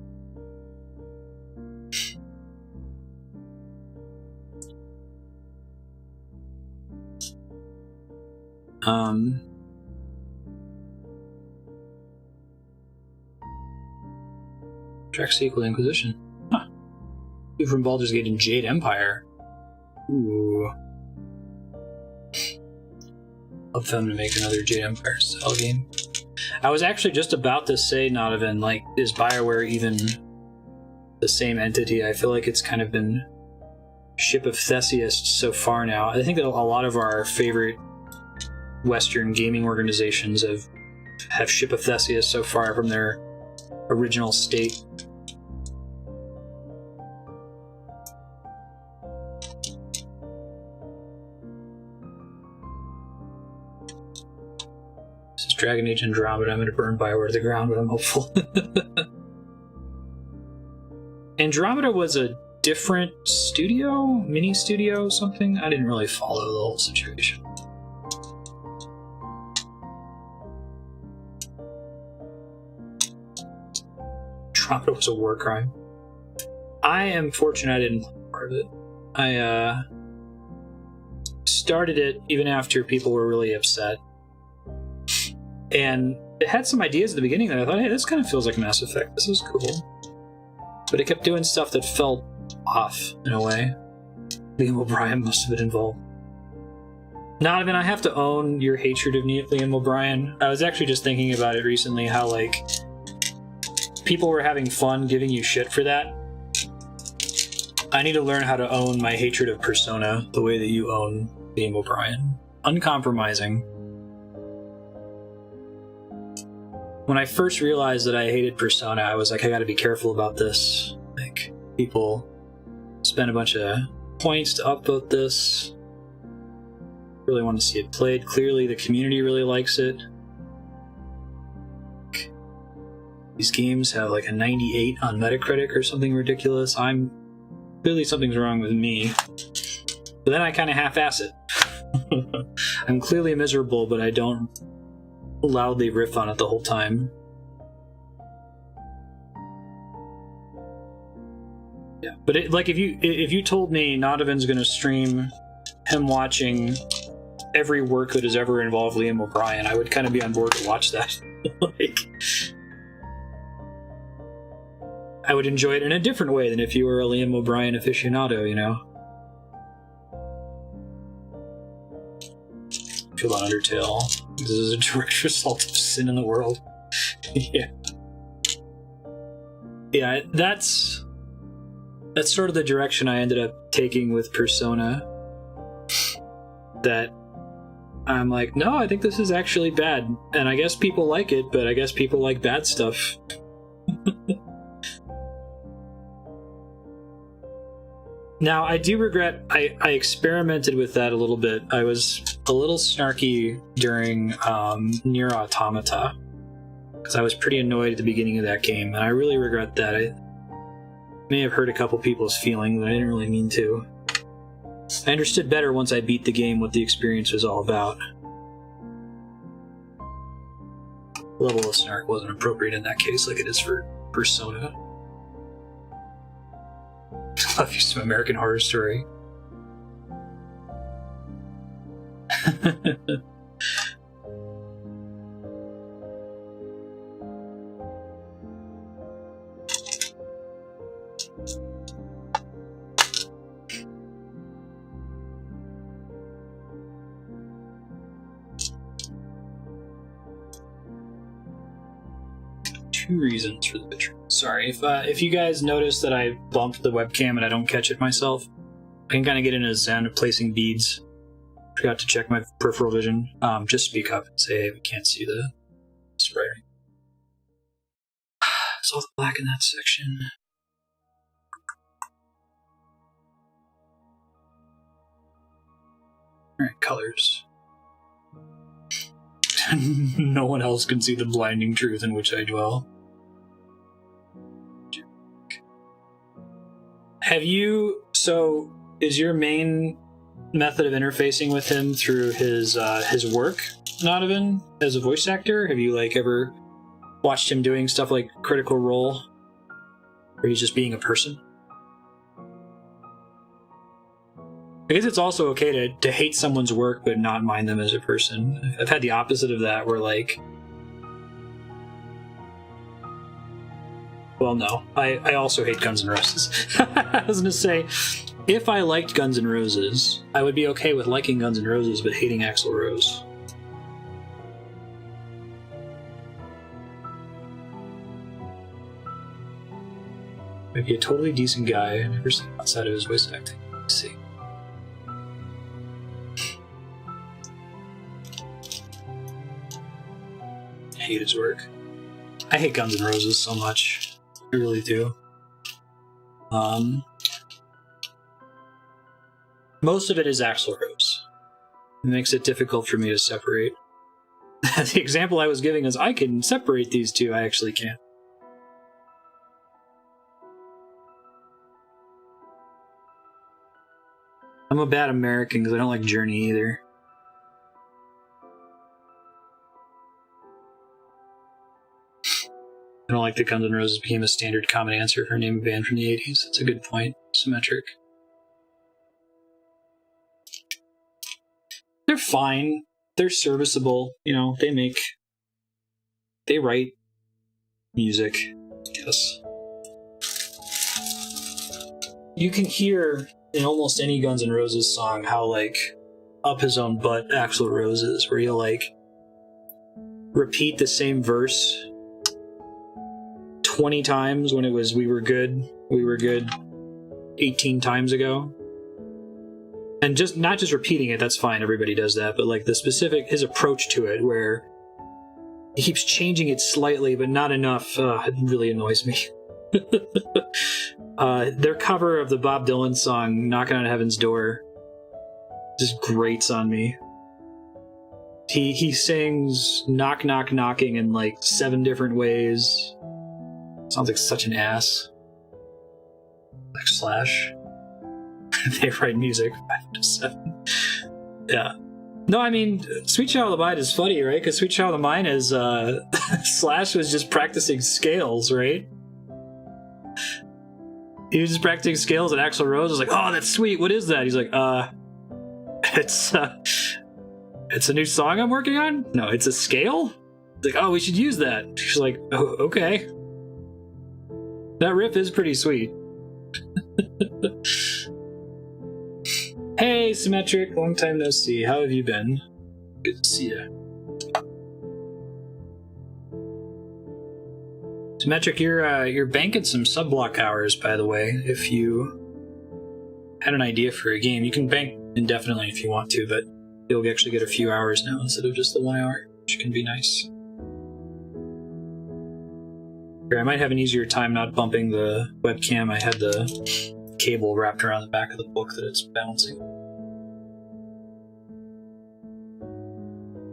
S1: Track sequel Inquisition. Huh. You from Baldur's Gate and Jade Empire. Ooh. Love them to make another Jade Empire style game. I was actually just about to say, Nodovan, like, is BioWare even the same entity? I feel like it's kind of been Ship of Theseus so far now. I think that a lot of our favorite Western gaming organizations have Ship of Theseus so far from their original state. This is Dragon Age Andromeda. I'm going to burn BioWare to the ground, but I'm hopeful. Andromeda was a different studio? Mini studio? Something? I didn't really follow the whole situation. Andromeda was a war crime. I am fortunate I didn't play part of it. I started it even after people were really upset. And it had some ideas at the beginning that I thought, hey, this kind of feels like Mass Effect. This is cool. but it kept doing stuff that felt off in a way. Liam O'Brien must have been involved. Not even I have to own your hatred of Liam O'Brien. I was actually just thinking about it recently, how like people were having fun giving you shit for that. I need to learn how to own my hatred of Persona the way that you own Liam O'Brien. Uncompromising. When I first realized that I hated Persona, I was like, I gotta be careful about this. Like, people spend a bunch of points to upvote this. Really want to see it played. Clearly, the community really likes it. These games have like a 98 on Metacritic or something ridiculous. Clearly something's wrong with me. But then I kind of half-ass it. I'm clearly miserable, but I don't loudly riff on it the whole time. Yeah, but like if you told me Nodovin's gonna stream him watching every work that has ever involved Liam O'Brien, I would kind of be on board to watch that. Like, I would enjoy it in a different way than if you were a Liam O'Brien aficionado, you know? Feel on Undertale. This is a direct result of sin in the world. Yeah. Yeah, that's sort of the direction I ended up taking with Persona. That I'm like, no, I think this is actually bad. And I guess people like it, but I guess people like bad stuff. Now, I do regret I experimented with that a little bit. I was a little snarky during Nier Automata, because I was pretty annoyed at the beginning of that game, and I really regret that. I may have hurt a couple people's feelings, but I didn't really mean to. I understood better once I beat the game what the experience was all about. The level of snark wasn't appropriate in that case, like it is for Persona. I love you some American Horror Story. Two reasons for the picture. Sorry, if you guys notice that I bumped the webcam and I don't catch it myself, I can kind of get into the zen of placing beads. Forgot to check my peripheral vision. Just speak up and say, hey, we can't see the spray. There's all the black in that section. Alright, colors. No one else can see the blinding truth in which I dwell. So is your main method of interfacing with him through his work, Nodovan, as a voice actor? Have you like ever watched him doing stuff like Critical Role, or he's just being a person? I guess it's also okay to hate someone's work but not mind them as a person. I've had the opposite of that, where like, well, no, I also hate Guns N' Roses. I was gonna say, if I liked Guns N' Roses, I would be okay with liking Guns N' Roses but hating Axl Rose. Maybe a totally decent guy. I've never seen him outside of his voice acting. Let's see. I hate his work. I hate Guns N' Roses so much. I really do. Most of it is Axl Rose. It makes it difficult for me to separate. The example I was giving is I can separate these two. I actually can't. I'm a bad American because I don't like Journey either. I don't like that Guns N' Roses became a standard common answer for name a band from the 80s. That's a good point. Symmetric. They're fine. They're serviceable. You know, they write music. Yes. you can hear in almost any Guns N' Roses song how, like, up his own butt Axl Rose is, where he'll, like, repeat the same verse 20 times when it was we were good 18 times ago. And just not just repeating it, that's fine, everybody does that, but like his approach to it, where he keeps changing it slightly, but not enough, it really annoys me. Their cover of the Bob Dylan song Knocking on Heaven's Door just grates on me. He sings knock knock knocking in like 7 different ways. Sounds like such an ass. Like Slash. They write music 5 to 7. Yeah. No, I mean, Sweet Child of Mine is funny, right? Because Sweet Child of Mine is Slash was just practicing scales, right? He was just practicing scales, and Axl Rose was like, "Oh, that's sweet. What is that?" He's like, it's a new song I'm working on? No, it's a scale?" He's like, "Oh, we should use that." She's like, "Oh, okay." That riff is pretty sweet. Hey, Symmetric, long time no see. How have you been? Good to see you. Symmetric, you're banking some sub-block hours, by the way. If you had an idea for a game, you can bank indefinitely if you want to, but you'll actually get a few hours now instead of just the 1 hour, which can be nice. I might have an easier time not bumping the webcam. I had the cable wrapped around the back of the book that it's balancing.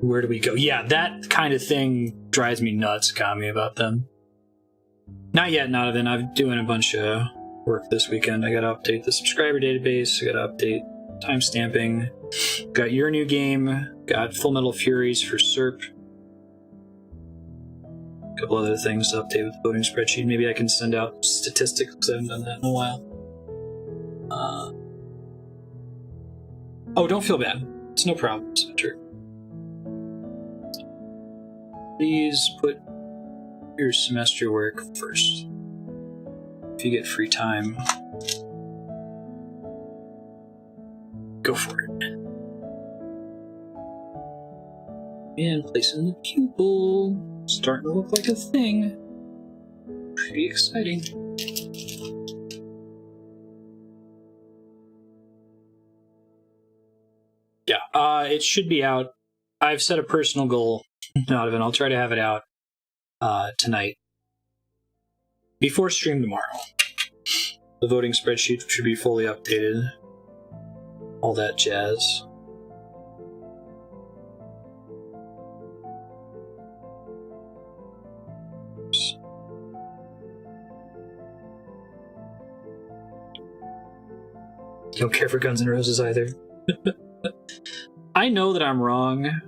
S1: Where do we go? Yeah, that kind of thing drives me nuts, Kami, about them. Not yet, Nodovan. I'm doing a bunch of work this weekend. I gotta update the subscriber database. I gotta update timestamping. Got your new game. Got Full Metal Furies for SERP. A couple other things to update with the voting spreadsheet. Maybe I can send out statistics because I haven't done that in a while. Oh, don't feel bad. It's no problem, Center. Please put your semester work first. If you get free time, go for it. And placing the pupil. Starting to look like a thing. Pretty exciting. Yeah, it should be out. I've set a personal goal, Donovan. I'll try to have it out tonight. Before stream tomorrow. The voting spreadsheet should be fully updated. All that jazz. You don't care for Guns N' Roses either. I know that I'm wrong.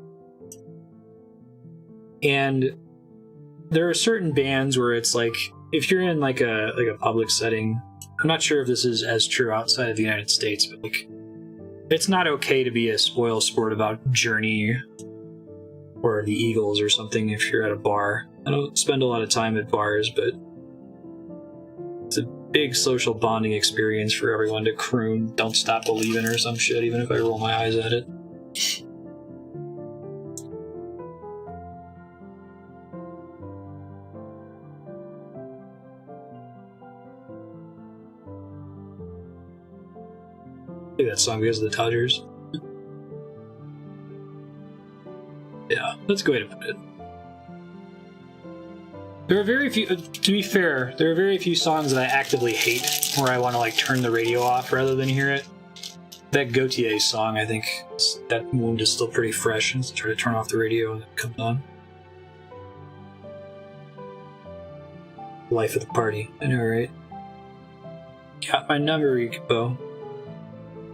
S1: And there are certain bands where it's like, if you're in like a public setting, I'm not sure if this is as true outside of the United States, but like, it's not okay to be a spoil sport about Journey or the Eagles or something if you're at a bar. I don't spend a lot of time at bars, but it's a big social bonding experience for everyone to croon "Don't Stop Believin'" or some shit, even if I roll my eyes at it. Look at that song because of the Dodgers. Yeah, that's a good way to put it. There are very few, to be fair, there are very few songs that I actively hate, where I want to like turn the radio off rather than hear it. That Gautier song, I think, that wound is still pretty fresh, and try to turn off the radio and it comes on. Life of the party, I know, right? Got my number, Ikubo.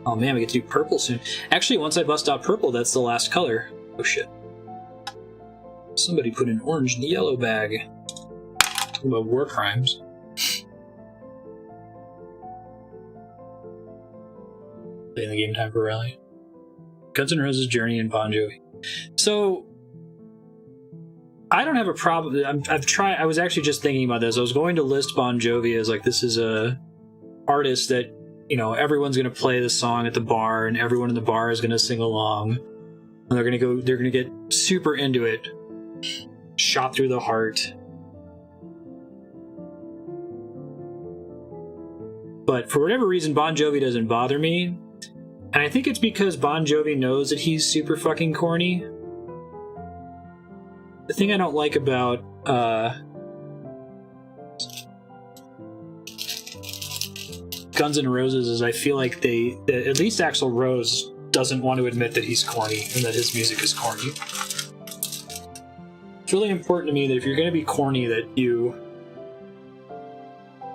S1: Oh man, we get to do purple soon. Actually, once I bust out purple, that's the last color. Oh shit. Somebody put an orange in the yellow bag. Talking about war crimes. Playing the game time for rally. Guns N' Roses, Journey, and Bon Jovi. So, I don't have a problem. I've tried. I was actually just thinking about this. I was going to list Bon Jovi as like, this is a artist that you know, everyone's going to play the song at the bar, and everyone in the bar is going to sing along. And they're going to get super into it. Shot through the heart. But for whatever reason, Bon Jovi doesn't bother me. And I think it's because Bon Jovi knows that he's super fucking corny. The thing I don't like about Guns N' Roses is I feel like at least Axl Rose doesn't want to admit that he's corny and that his music is corny. It's really important to me that if you're going to be corny, that you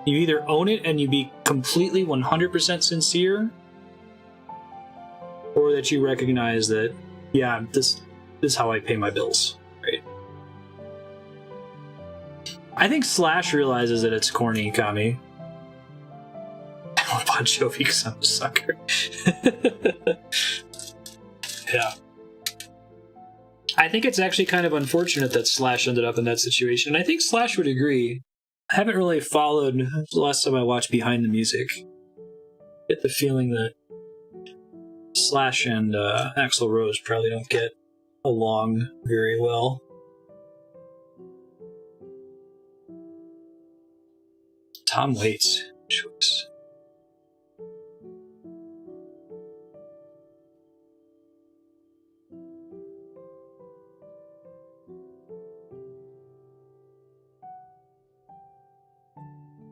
S1: either own it and you be completely 100% sincere, or that you recognize that, yeah, this is how I pay my bills, right? I think Slash realizes that it's corny, Kami. I want Bon Jovi because I'm a sucker. Yeah. I think it's actually kind of unfortunate that Slash ended up in that situation. I think Slash would agree. I haven't really followed the last time I watched Behind the Music. I get the feeling that Slash and Axl Rose probably don't get along very well. Tom Waits choice.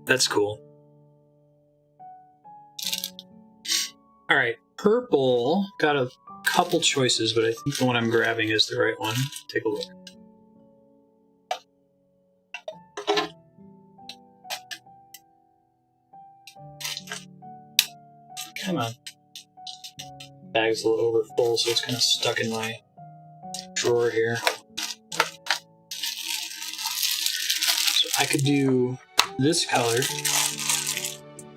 S1: That's cool. All right, purple. Got a couple choices, but I think the one I'm grabbing is the right one. Take a look. Come on. Bag's a little over full, so it's kind of stuck in my drawer here. So I could do this color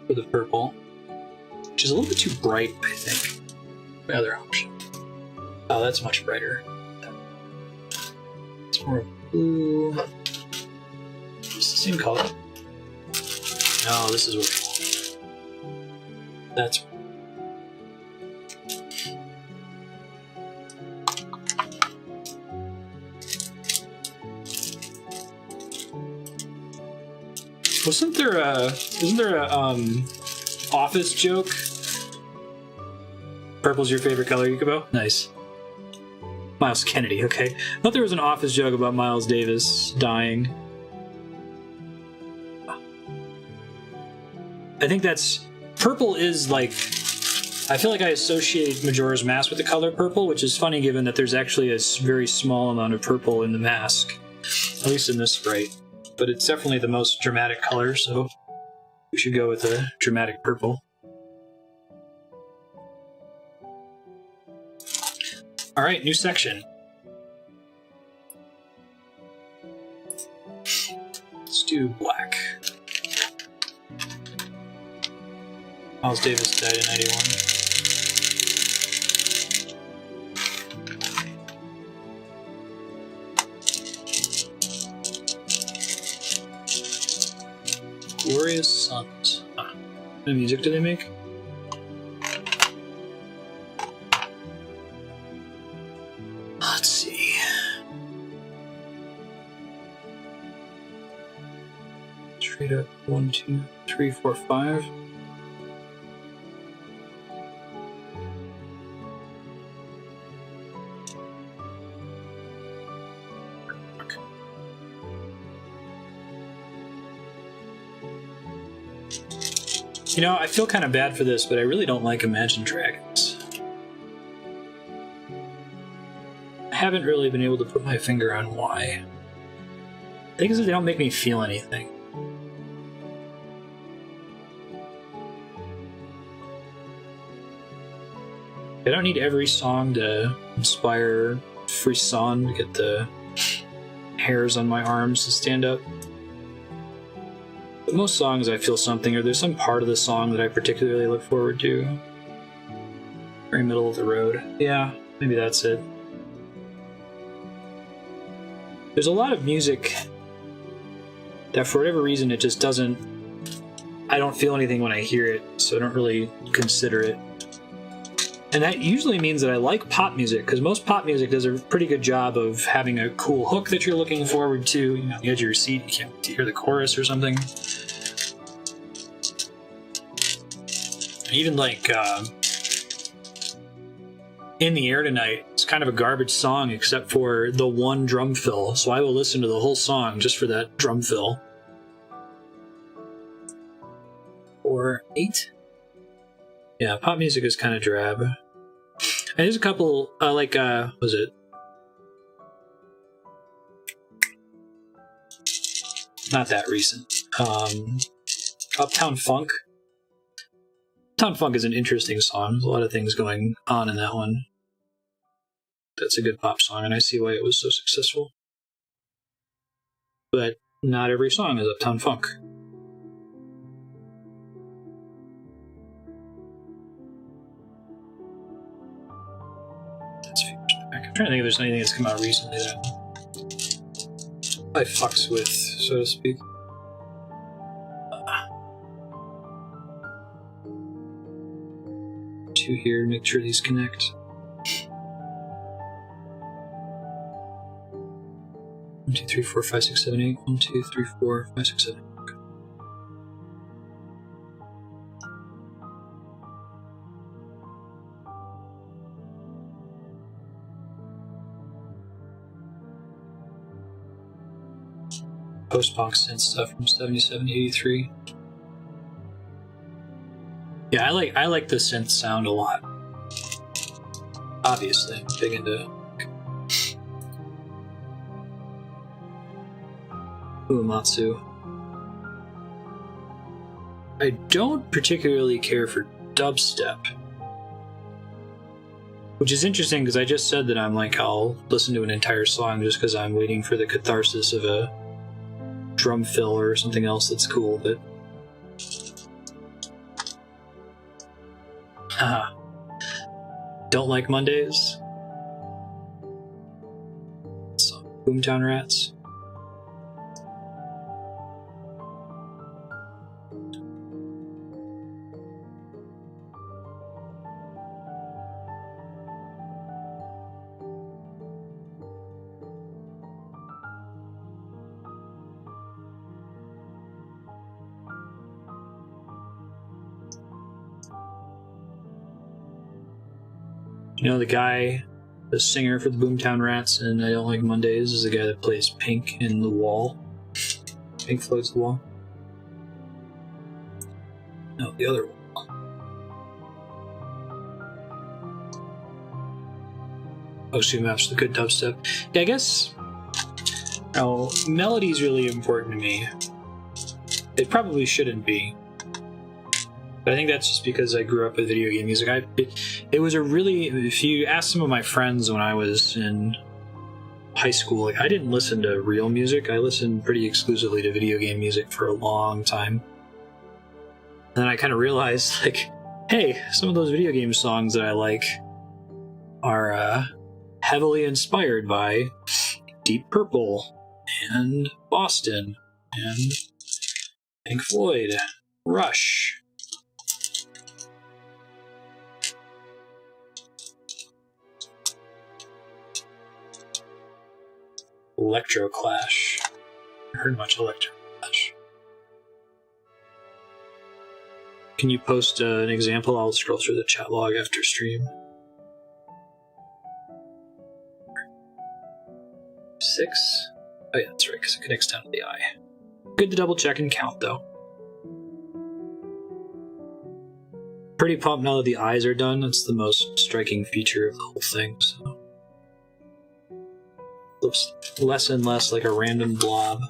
S1: for the purple, which is a little bit too bright, I think. My other option. Oh, that's much brighter. It's more blue. It's the same color. No, this is what I want. That's isn't there a Office joke? Purple's your favorite color, Yukubo? Nice. Miles Kennedy, okay. I thought there was an Office joke about Miles Davis dying. I think that's... Purple is like... I feel like I associate Majora's Mask with the color purple, which is funny given that there's actually a very small amount of purple in the mask. At least in this sprite. But it's definitely the most dramatic color, so we should go with a dramatic purple. Alright, new section. Let's do black. Miles Davis died in 91. Glorious Sons. What kind of music do they make? Let's see. Straight up 1, 2, 3, 4, 5. You know, I feel kind of bad for this, but I really don't like Imagine Dragons. I haven't really been able to put my finger on why. I think it's that they don't make me feel anything. I don't need every song to inspire frisson to get the hairs on my arms to stand up. But most songs I feel something, or there's some part of the song that I particularly look forward to. Very middle of the road. Yeah, maybe that's it. There's a lot of music that for whatever reason it just doesn't I don't feel anything when I hear it, so I don't really consider it. And that usually means that I like pop music, because most pop music does a pretty good job of having a cool hook that you're looking forward to. You know, on the edge of your seat, you can't wait to hear the chorus or something. Even like In the Air Tonight, it's kind of a garbage song except for the one drum fill, so I will listen to the whole song just for that drum fill. Or 8? Yeah, pop music is kind of drab. And there's a couple, was it? Not that recent. Uptown Funk. Uptown Funk is an interesting song. There's a lot of things going on in that one. That's a good pop song, and I see why it was so successful. But not every song is Uptown Funk. I'm trying to think if there's anything that's come out recently that I fucks with, so to speak. Two here, make sure these connect. One, 2, 3, 4, 5, 6, 7, 8. 1, 2, 3, 4, 5, 6, 7. Okay. Post-punk synth stuff from 77 to 83. Yeah, I like the synth sound a lot. Obviously, I'm big into Uematsu. I don't particularly care for dubstep, which is interesting because I just said that I'll listen to an entire song just because I'm waiting for the catharsis of a drum fill or something else that's cool, but don't like Mondays. So, Boomtown Rats. You know, the singer for the Boomtown Rats and I Don't Like Mondays is the guy that plays Pink in The Wall. Pink Floyd's The Wall. No, the other one. Oh, Street Maps, the good dubstep. Yeah, I guess melody's really important to me. It probably shouldn't be. But I think that's just because I grew up with video game music. It was a really... If you ask some of my friends when I was in high school, I didn't listen to real music. I listened pretty exclusively to video game music for a long time. And then I kind of realized, hey, some of those video game songs that I like are heavily inspired by Deep Purple and Boston and Pink Floyd, Rush. Electroclash. I heard much Electroclash. Can you post an example? I'll scroll through the chat log after stream. 6? Oh yeah, that's right, because it connects down to the eye. Good to double check and count, though. Pretty pumped now that the eyes are done. That's the most striking feature of the whole thing, so. Looks less and less like a random blob.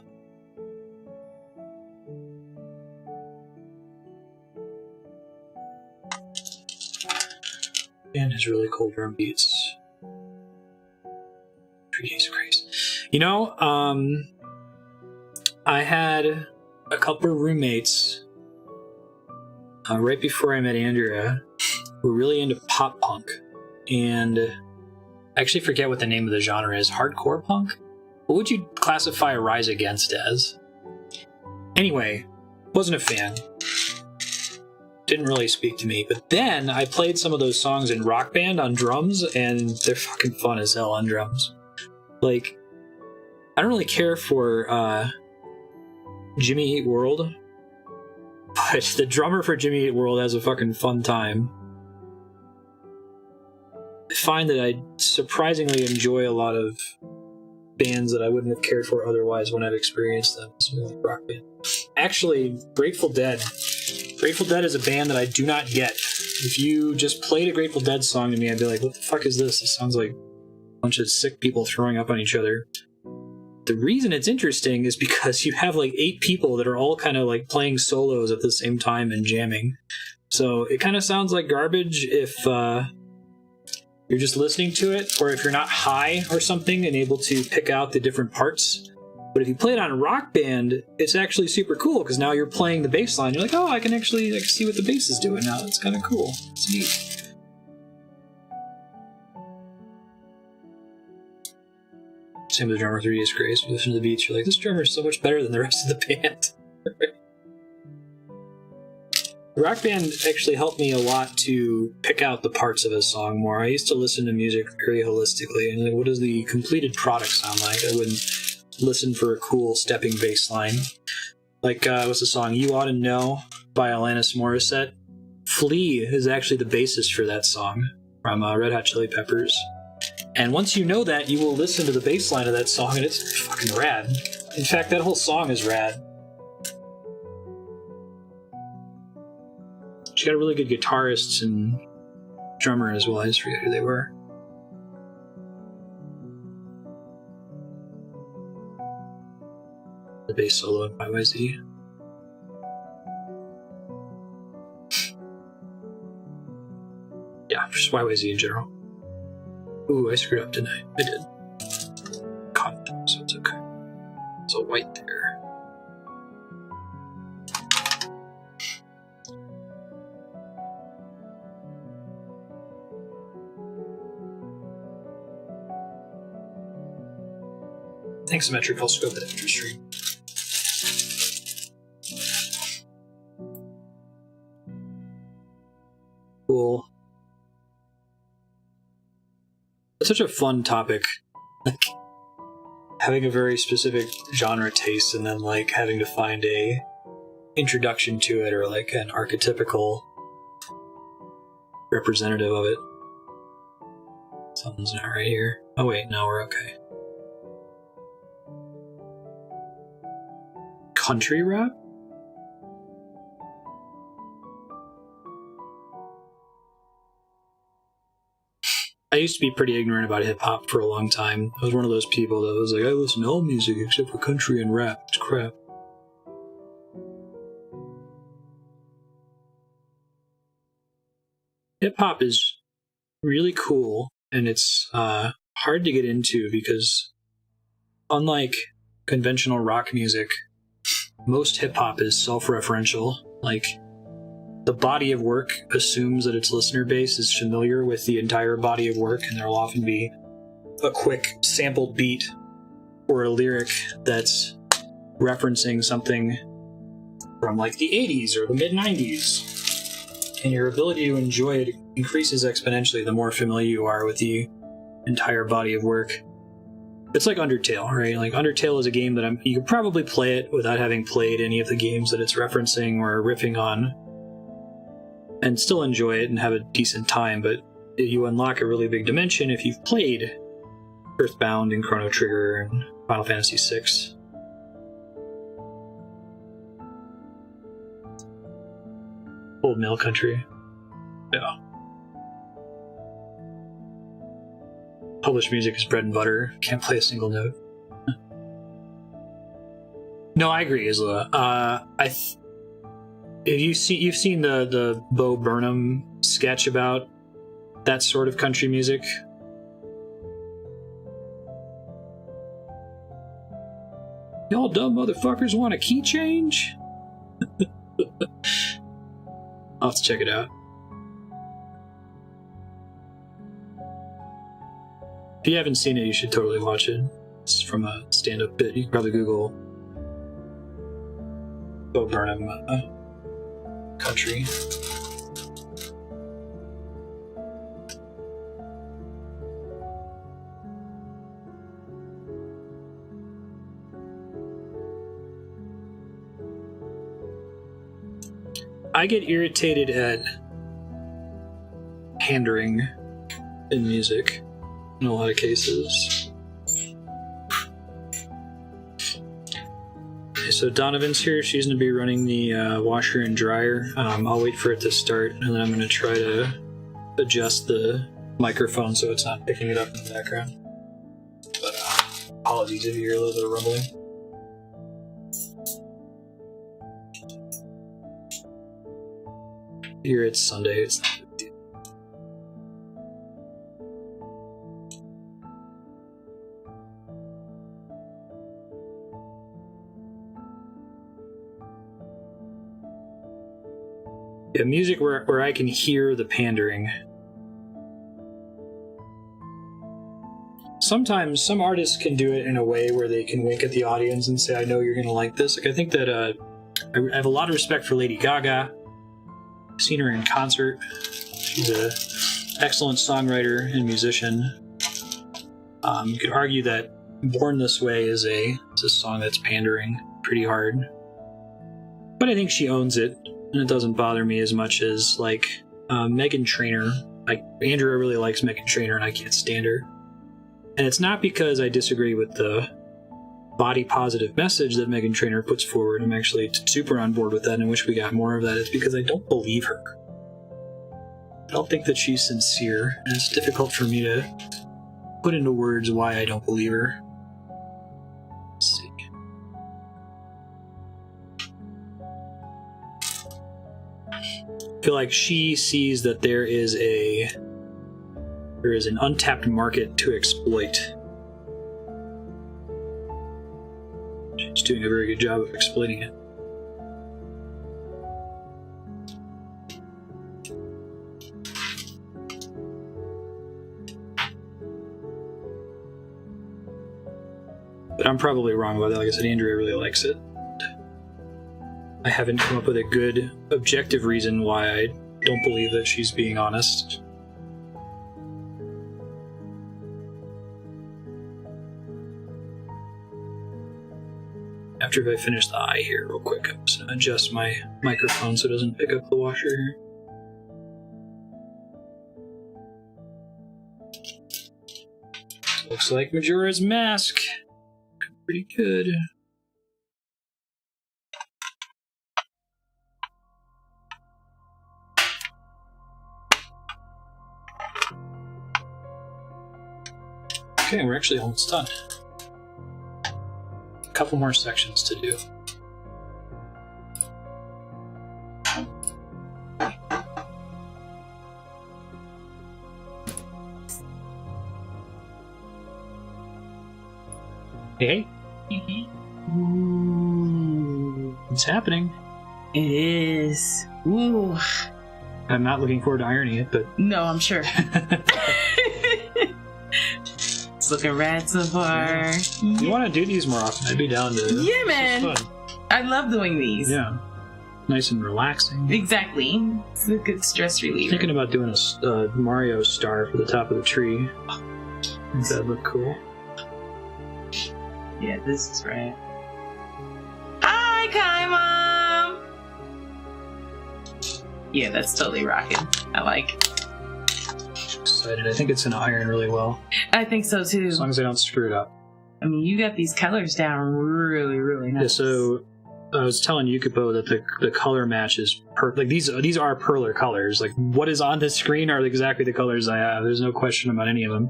S1: And his really cool drum beats. 3 Days of Grace. You know, I had a couple of roommates right before I met Andrea who were really into pop punk. And I actually forget what the name of the genre is. Hardcore punk? What would you classify Rise Against as? Anyway, wasn't a fan. didn't really speak to me. But then I played some of those songs in Rock Band on drums, and they're fucking fun as hell on drums. Like, I don't really care for Jimmy Eat World, but the drummer for Jimmy Eat World has a fucking fun time. I find that I surprisingly enjoy a lot of bands that I wouldn't have cared for otherwise when I've experienced them. Like Rock Band. Actually, Grateful Dead. Grateful Dead is a band that I do not get. If you just played a Grateful Dead song to me, I'd be like, what the fuck is this? It sounds like a bunch of sick people throwing up on each other. The reason it's interesting is because you have like 8 people that are all kind of like playing solos at the same time and jamming. So it kind of sounds like garbage if you're just listening to it, or if you're not high or something and able to pick out the different parts. But if you play it on Rock Band, it's actually super cool because now you're playing the bass line. You're like, oh, I can see what the bass is doing now. It's kind of cool. It's neat. Same with the drummer 3 Days Grace. You listen to the beats, you're like, this drummer is so much better than the rest of the band. Rock Band actually helped me a lot to pick out the parts of a song more. I used to listen to music very holistically, and like, what does the completed product sound like? I wouldn't listen for a cool stepping bass line. Like, what's the song? You Ought to Know by Alanis Morissette. Flea is actually the bassist for that song from Red Hot Chili Peppers. And once you know that, you will listen to the bass line of that song, and it's fucking rad. In fact, that whole song is rad. She got a really good guitarist and drummer as well. I just forget who they were. The bass solo in YYZ. Yeah, just YYZ in general. Ooh, I screwed up, didn't I? I did. Caught them, so it's okay. It's a white there. Thanks, Symmetric. I'll scope it after stream. Cool. It's such a fun topic. Like, having a very specific genre taste and then, like, having to find a introduction to it or, like, an archetypical representative of it. Something's not right here. Oh, wait, no, we're okay. Country rap? I used to be pretty ignorant about hip-hop for a long time. I was one of those people that was like, I listen to all music except for country and rap. It's crap. Hip-hop is really cool, and it's hard to get into because unlike conventional rock music, most hip-hop is self-referential. Like, the body of work assumes that its listener base is familiar with the entire body of work, and there will often be a quick sampled beat or a lyric that's referencing something from like the 80s or the mid-90s. And your ability to enjoy it increases exponentially the more familiar you are with the entire body of work. It's like Undertale, right? Like, Undertale is a game that you could probably play it without having played any of the games that it's referencing or riffing on, and still enjoy it and have a decent time, but you unlock a really big dimension if you've played Earthbound and Chrono Trigger and Final Fantasy VI. Old Mill Country. Yeah. Published music is bread and butter. Can't play a single note. No, I agree, Isla. You've seen the Bo Burnham sketch about that sort of country music? Y'all dumb motherfuckers want a key change? I'll have to check it out. If you haven't seen it, you should totally watch it. This is from a stand-up bit. You can probably Google Bo Burnham country. I get irritated at pandering in music in a lot of cases. Okay, so Donovan's here. She's going to be running the washer and dryer. I'll wait for it to start, and then I'm going to try to adjust the microphone so it's not picking it up in the background. But apologies if you hear a little bit of rumbling. Here it's Sunday. It's not a big deal. Yeah, music where I can hear the pandering. Sometimes some artists can do it in a way where they can wink at the audience and say, I know you're going to like this. Like, I think that I have a lot of respect for Lady Gaga. I've seen her in concert. She's an excellent songwriter and musician. You could argue that Born This Way is a song that's pandering pretty hard. But I think she owns it, and it doesn't bother me as much as, like, Meghan Trainor. Like, Andrea really likes Meghan Trainor, and I can't stand her. And it's not because I disagree with the body positive message that Meghan Trainor puts forward. I'm actually super on board with that and I wish we got more of that. It's because I don't believe her. I don't think that she's sincere, and it's difficult for me to put into words why I don't believe her. Let's see. I feel like she sees that there is an untapped market to exploit. She's doing a very good job of exploiting it. But I'm probably wrong about that. Like I said, Andrea really likes it. I haven't come up with a good objective reason why I don't believe that she's being honest. After I finish the eye here real quick, I'm just going to adjust my microphone so it doesn't pick up the washer here. Looks like Majora's Mask. Pretty good. Okay, we're actually almost done. A couple more sections to do. Hey.
S2: Ooh.
S1: It's happening.
S2: It is. Ooh.
S1: I'm not looking forward to ironing it, but...
S2: No, I'm sure. It's looking rad so far.
S1: You want to do these more often? I'd be down to...
S2: Yeah, man.
S1: Fun.
S2: I love doing these.
S1: Yeah. Nice and relaxing.
S2: Exactly. It's a good stress reliever.
S1: Thinking about doing a Mario star for the top of the tree. I think that'd look cool.
S2: Yeah, this is right. Hi, Kai Mom! Yeah, that's totally rocking. I like it.
S1: Excited. I think it's gonna iron really well.
S2: I think so too.
S1: As long as I don't screw it up.
S2: I mean, you got these colors down really, really nice.
S1: Yeah, so I was telling Yukipo that the color match is like these are Perler colors. Like what is on this screen are exactly the colors I have. There's no question about any of them.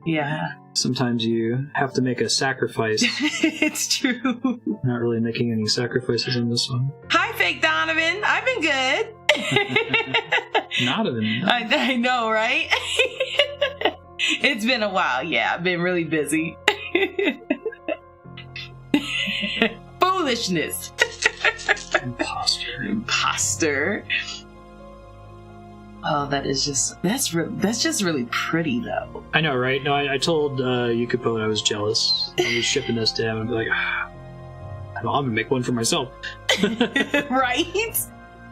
S2: Yeah.
S1: Sometimes you have to make a sacrifice.
S2: It's true.
S1: Not really making any sacrifices in this one.
S2: Hi, Fake Donovan. I've been good.
S1: Not even.
S2: I know, right? It's been a while. Yeah, I've been really busy. Foolishness. Imposter. Oh, that's just really pretty though.
S1: I know, right? No, I told Yukipo I was jealous. I was shipping this to him and be like, I'm gonna make one for myself.
S2: Right?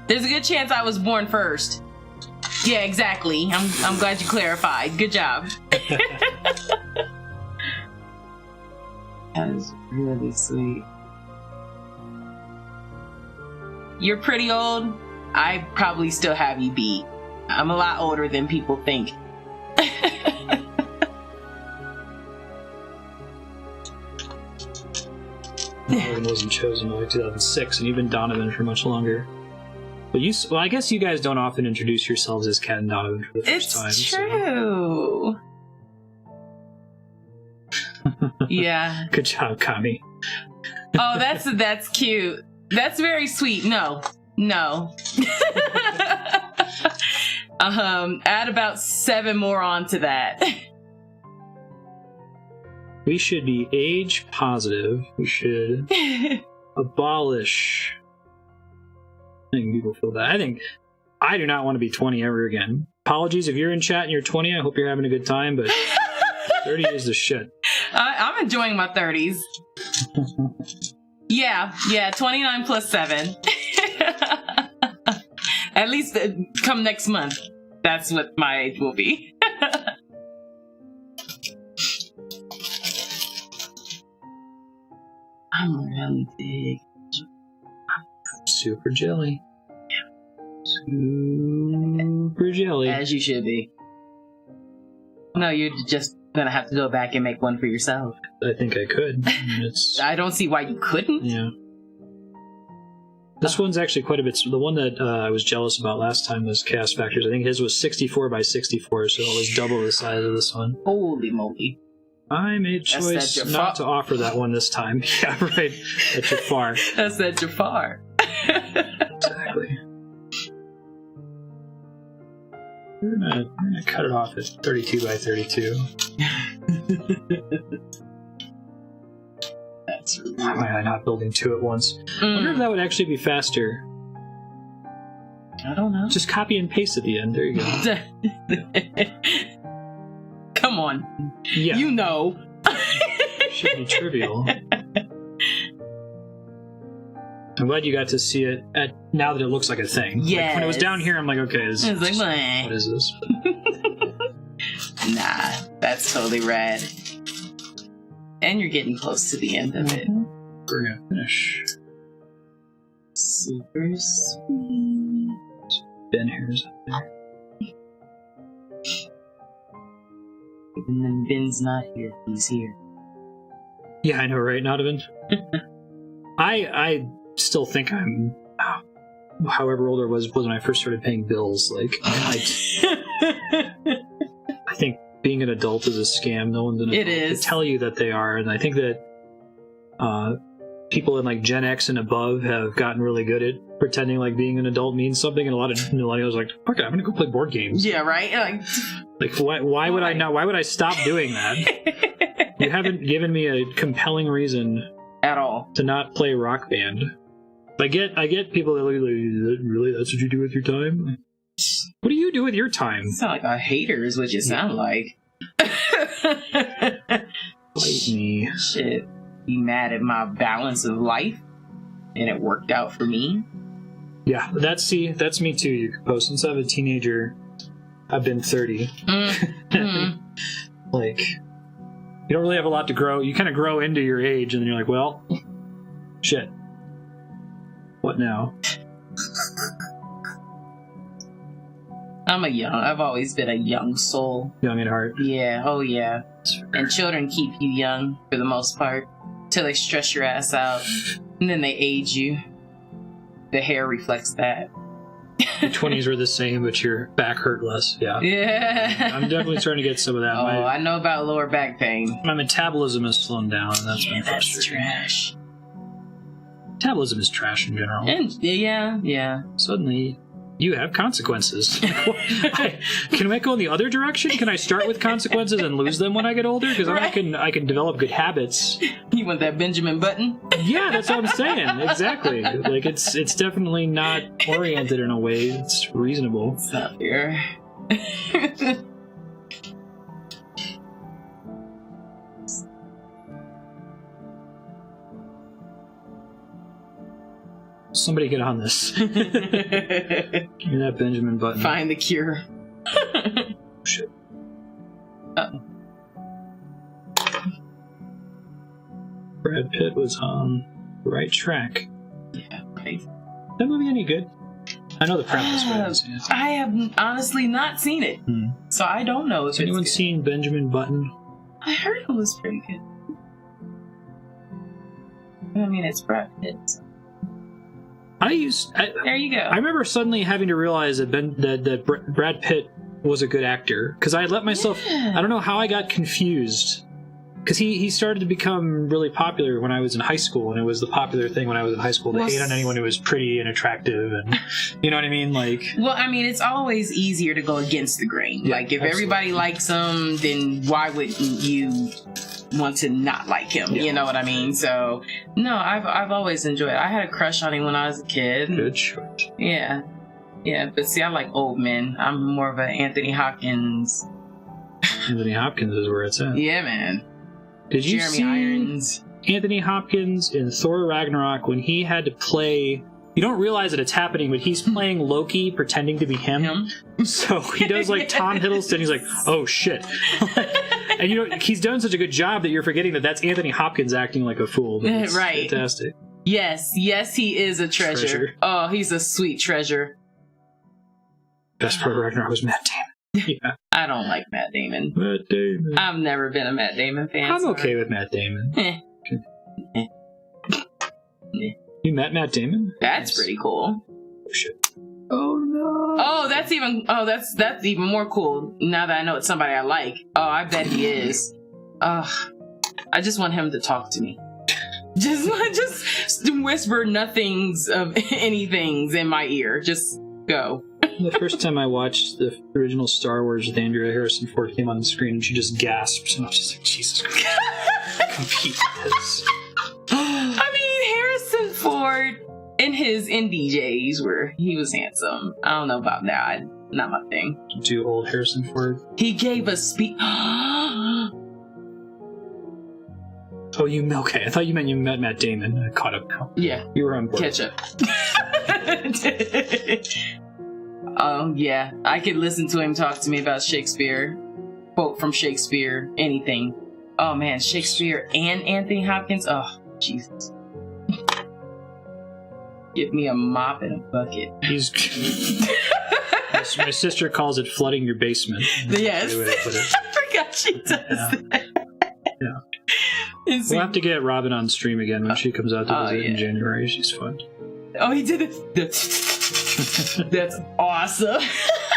S2: There's a good chance I was born first. Yeah, exactly. I'm glad you clarified. Good job. That is really sweet. You're pretty old. I probably still have you beat. I'm a lot older than people think.
S1: Donovan wasn't chosen until 2006, and you've been Donovan for much longer. But well, I guess you guys don't often introduce yourselves as Ken and Donovan for the first time.
S2: It's true. So. Yeah.
S1: Good job, Kami.
S2: Oh, that's cute. That's very sweet. No. Add about 7 more onto that.
S1: We should be age positive. We should abolish. I think people feel that. I do not want to be 20 ever again. Apologies if you're in chat and you're 20. I hope you're having a good time, but 30 is the shit.
S2: I'm enjoying my 30s. Yeah, 29 plus 7. At least come next month. That's what my age will be. I'm really big.
S1: Super jelly. Super jelly.
S2: As you should be. No, you're just gonna have to go back and make one for yourself.
S1: I think I could.
S2: I don't see why you couldn't.
S1: Yeah. This one's actually quite a bit. The one that I was jealous about last time was Chaos Factors. I think his was 64 by 64, so it was double the size of this one.
S2: Holy moly.
S1: I made a choice not to offer that one this time. Yeah, right. At Jafar.
S2: That's at Jafar.
S1: Exactly. We're gonna cut it off at 32 by 32.
S2: That's rude.
S1: Why am I not building 2 at once? I wonder if that would actually be faster.
S2: I don't know.
S1: Just copy and paste at the end. There you go.
S2: Come on.
S1: Yeah.
S2: You know.
S1: Should be trivial. I'm glad you got to see it now that it looks like a thing.
S2: Yes.
S1: Like when it was down here, I'm like, okay, what is this?
S2: Nah, that's totally rad. And you're getting close to the end of it.
S1: We're gonna finish.
S2: Super sweet.
S1: Ben Hare's up there.
S2: And then Ben's not here. He's here.
S1: Yeah, I know, right, Nodovan? I still think I'm however old I was when I first started paying bills. Like, I think being an adult is a scam. No one's gonna tell you that they are, and I think that people in like Gen X and above have gotten really good at pretending like being an adult means something, and a lot of millennials are like, fuck it, I'm gonna go play board games.
S2: Yeah, right.
S1: Like why would I not? Why would I stop doing that? You haven't given me a compelling reason
S2: at all
S1: to not play Rock Band. I get people that look like, really, that's what you do with your time? What do you do with your time?
S2: You sound like a hater is what you sound like.
S1: Bite me.
S2: Shit. Be mad at my balance of life, and it worked out for me.
S1: Yeah, that's me too. You could post since I'm a teenager. I've been 30. Mm-hmm. Like, you don't really have a lot to grow. You kind of grow into your age, and then you're like, well, shit. What now?
S2: I've always been a young soul.
S1: Young at heart.
S2: Yeah, oh yeah. And children keep you young for the most part, till they stress your ass out, and then they age you. The hair reflects that.
S1: Your 20s were the same, but your back hurt less. Yeah.
S2: Yeah.
S1: I'm definitely starting to get some of that.
S2: I know about lower back pain.
S1: My metabolism has slowed down, and that's been frustrating.
S2: That's trash.
S1: Metabolism is trash in general.
S2: And yeah.
S1: Suddenly, you have consequences. Can I go in the other direction? Can I start with consequences and lose them when I get older? Because I can develop good habits.
S2: You want that Benjamin Button?
S1: Yeah, that's what I'm saying. Exactly. Like it's definitely not oriented in a way that's reasonable.
S2: It's not fair.
S1: Somebody get on this. Give me that Benjamin Button.
S2: Find the cure.
S1: Shit.
S2: Uh-oh.
S1: Brad Pitt was on the right track.
S2: Yeah, right.
S1: That movie any good? I know the premise, but I haven't seen it.
S2: I have honestly not seen it, so I don't know if
S1: Has anyone seen Benjamin Button?
S2: I heard it was pretty good. I mean, it's Brad Pitt. So. There you go.
S1: I remember suddenly having to realize that Brad Pitt was a good actor, because I had let myself. I don't know how I got confused. Because he started to become really popular when I was in high school, and it was the popular thing when I was in high school to hate on anyone who was pretty and attractive, and you know what I mean? Like,
S2: well, I mean, it's always easier to go against the grain.
S1: Yeah,
S2: like, if
S1: absolutely.
S2: everybody likes him, then why wouldn't you want to not like him?
S1: Yeah.
S2: You know what I mean? So, no, I've always enjoyed it. I had a crush on him when I was a kid.
S1: good choice.
S2: Yeah. Yeah, but see, I like old men. I'm more of an Anthony Hopkins.
S1: Anthony Hopkins is where it's at.
S2: Yeah, man.
S1: Did you
S2: Jeremy
S1: see
S2: Irons.
S1: Anthony Hopkins in Thor Ragnarok when he had to play? You don't realize that it's happening, but he's playing Loki pretending to be him. So he does like Tom Hiddleston. He's like, oh shit. And you know, he's done such a good job that you're forgetting that that's Anthony Hopkins acting like a fool. It's
S2: right.
S1: Fantastic.
S2: Yes, he is a treasure. Oh, he's a sweet treasure.
S1: Best part of Ragnarok was Matt Damon. Yeah.
S2: I don't like Matt Damon.
S1: Matt Damon.
S2: I've never been a Matt Damon fan.
S1: I'm okay with Matt Damon. You met Matt Damon?
S2: That's pretty cool.
S1: Oh shit. Oh no.
S2: Oh, that's even more cool. Now that I know it's somebody I like. Oh, I bet he is. I just want him to talk to me. Just whisper nothings of anythings in my ear. Just go.
S1: The first time I watched the original Star Wars with Andrea Harrison Ford came on the screen and she just gasped, and I was just like, Jesus Christ. Compete with this.
S2: I mean, Harrison Ford in his indie days where he was handsome. I don't know about now. Not my thing.
S1: Too old Harrison Ford.
S2: He gave a speech.
S1: Oh, okay. I thought you meant you met Matt Damon. I caught up now.
S2: Yeah.
S1: You were on board.
S2: Catch up. Yeah. I could listen to him talk to me about Shakespeare. Quote from Shakespeare. Anything. Oh, man. Shakespeare and Anthony Hopkins. Oh, Jesus. Give me a mop and a bucket.
S1: My sister calls it flooding your basement.
S2: Yes.
S1: I
S2: forgot she does that.
S1: Yeah. We'll have to get Robin on stream again when she comes out to visit in January. She's fun.
S2: Oh, he did it. That's awesome.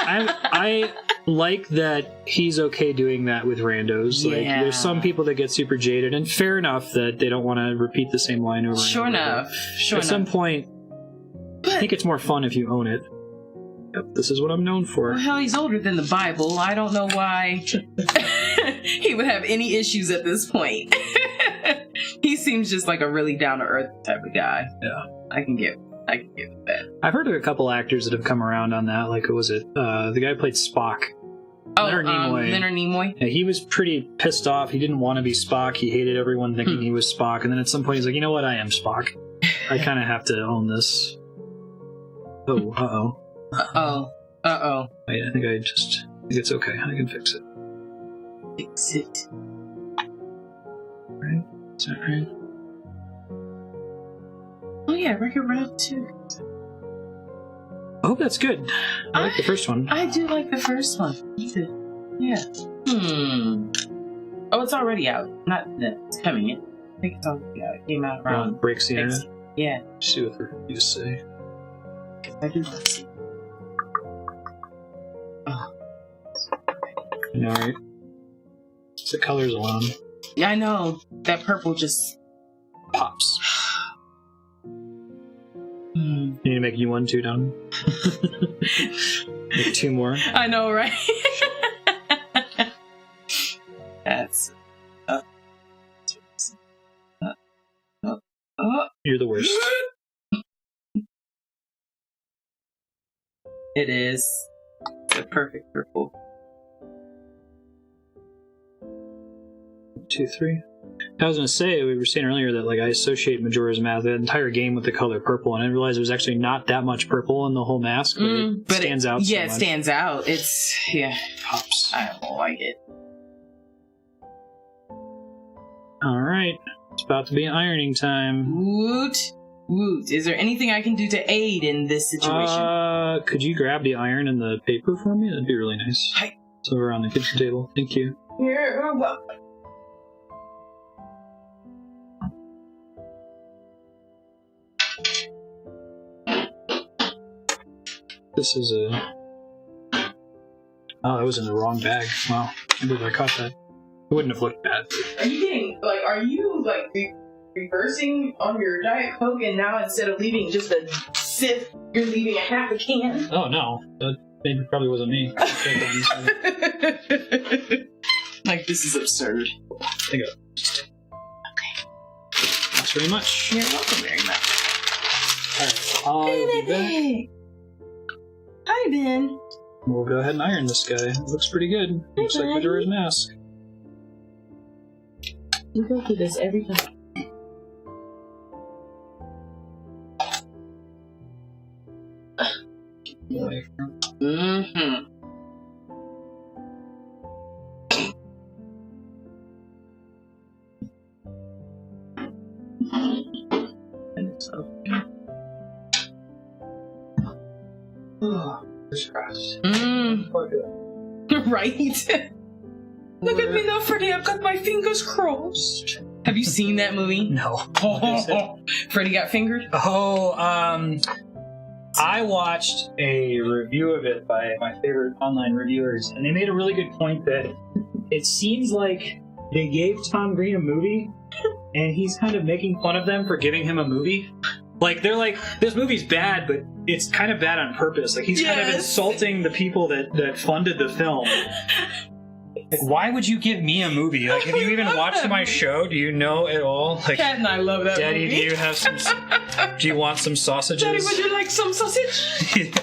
S1: I like that he's okay doing that with randos.
S2: Yeah.
S1: Like, there's some people that get super jaded, and fair enough that they don't want to repeat the same line over
S2: Sure
S1: and over.
S2: enough. Sure
S1: At
S2: enough.
S1: some point, I think it's more fun if you own it. Yep, this is what I'm known for.
S2: Well, hell, he's older than the Bible. I don't know why he would have any issues at this point. He seems just like a really down-to-earth type of guy.
S1: Yeah.
S2: I can get with that.
S1: I've heard of a couple actors that have come around on that. Like, who was it? The guy who played Spock. Leonard Nimoy.
S2: Leonard Nimoy?
S1: Yeah, he was pretty pissed off. He didn't want to be Spock. He hated everyone thinking he was Spock. And then at some point he's like, you know what? I am Spock. I kind of have to own this. Oh, uh-oh.
S2: Uh-oh.
S1: Wait, I think it's okay. I can fix it.
S2: Fix it.
S1: Right? Is that right?
S2: Oh yeah, Wreck-It Ralph 2.
S1: Oh, that's good. I like the first one.
S2: I do like the first one. Yeah. Oh, it's already out. Not that it's coming in. I think it's already out. It came out around.
S1: Breaks the internet.
S2: Yeah.
S1: Let's see what the reviews say.
S2: I do like it. Oh.
S1: I know, right? It's the colors alone.
S2: Yeah, I know. That purple just
S1: Pops.
S2: Mm.
S1: You need to make you one too, Don. Make two more.
S2: I know, right? That's.
S1: You're the worst.
S2: It is the perfect purple.
S1: 2, 3. I was going to say, we were saying earlier that like I associate Majora's Mask, the entire game, with the color purple, and I realized there's actually not that much purple in the whole mask, but it stands out.
S2: Yeah,
S1: so
S2: it
S1: much.
S2: stands out. It's
S1: Pops.
S2: I don't like it.
S1: All right, it's about to be ironing time.
S2: Woot. Is there anything I can do to aid in this situation?
S1: could you grab the iron and the paper for me? That'd be really nice.
S2: Hi.
S1: It's over on the kitchen table. Thank you.
S2: You're welcome.
S1: This is a... Oh, that was in the wrong bag. Wow. I believe I caught that. It wouldn't have looked bad.
S2: Are you reversing on your Diet Coke and now instead of leaving just a sip, you're leaving a half a can?
S1: Oh, no. That maybe probably wasn't me.
S2: Like, this is absurd.
S1: Take it. Okay. Thanks very much.
S2: You're welcome very much.
S1: Alright, I'll be back.
S2: Hi, Ben.
S1: We'll go ahead and iron this guy. It looks pretty good. Looks like Majora's Mask.
S2: You go through this every time. Mm-hmm. Right? Look at me now, Freddy. I've got my fingers crossed. Have you seen that movie?
S1: No.
S2: Freddy got fingered?
S1: Oh, I watched a review of it by my favorite online reviewers, and they made a really good point that it seems like they gave Tom Green a movie, and he's kind of making fun of them for giving him a movie. Like, they're like, this movie's bad, but it's kind of bad on purpose. Like, he's kind of insulting the people that funded the film. Like, why would you give me a movie? Like, have you even watched my show? Do you know at all? Like,
S2: Cat and I love that
S1: Daddy,
S2: movie.
S1: do you have some... Do you want some sausages?
S2: Daddy, would you like some sausage?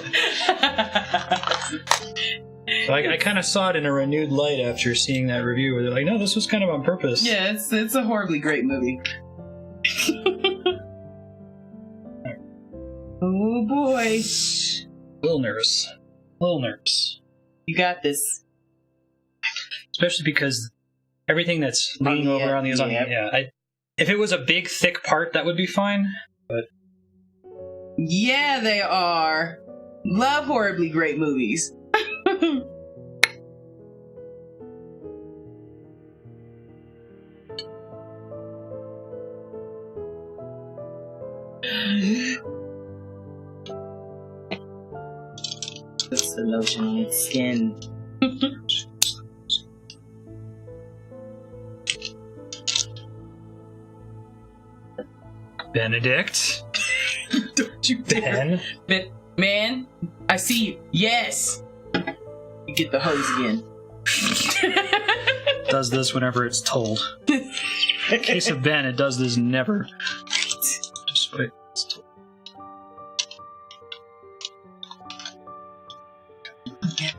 S1: I kind of saw it in a renewed light after seeing that review, where they're like, no, this was kind of on purpose.
S2: Yeah, it's a horribly great movie. Oh boy.
S1: A little nervous.
S2: You got this.
S1: Especially because everything that's leaning over on the other. Yeah. If it was a big, thick part, that would be fine. But
S2: yeah, they are. Love horribly great movies. It's the lotion on its skin.
S1: Benedict?
S2: Don't you dare. Man, I see you. Yes! You get the hose again.
S1: Does this whenever it's told. In case of Ben, it does this never. Just wait. It's told.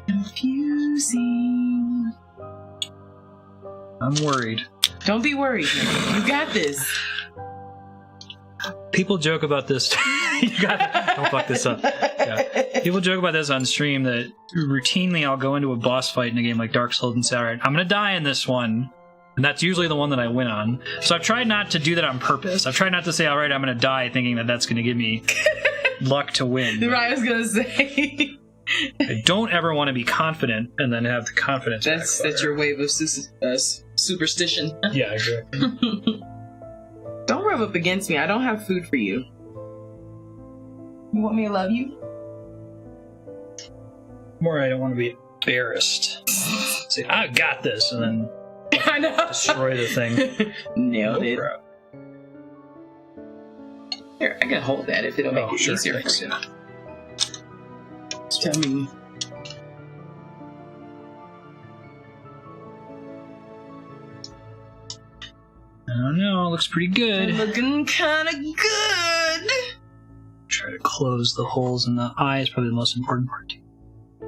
S2: Confusing.
S1: I'm worried.
S2: Don't be worried. You got this.
S1: People joke about this. Don't fuck this up. Yeah. People joke about this on stream that routinely I'll go into a boss fight in a game like Dark Souls and say, alright, I'm gonna die in this one. And that's usually the one that I win on. So I've tried not to do that on purpose. I've tried not to say, alright, I'm gonna die thinking that that's gonna give me luck to win.
S2: Right, I was gonna say.
S1: I don't ever want to be confident and then have the confidence
S2: That's your wave of superstition.
S1: Yeah, exactly.
S2: Don't rub up against me. I don't have food for you. You want me to love you?
S1: More, I don't want to be embarrassed. Say, I got this, and then
S2: I know.
S1: destroy the thing.
S2: Nailed it. Here, I can hold that if it'll make it easier for you. Tell me.
S1: I don't know, it looks pretty good.
S2: Looking kind of good.
S1: Try to close the holes in the eye is probably the most important part.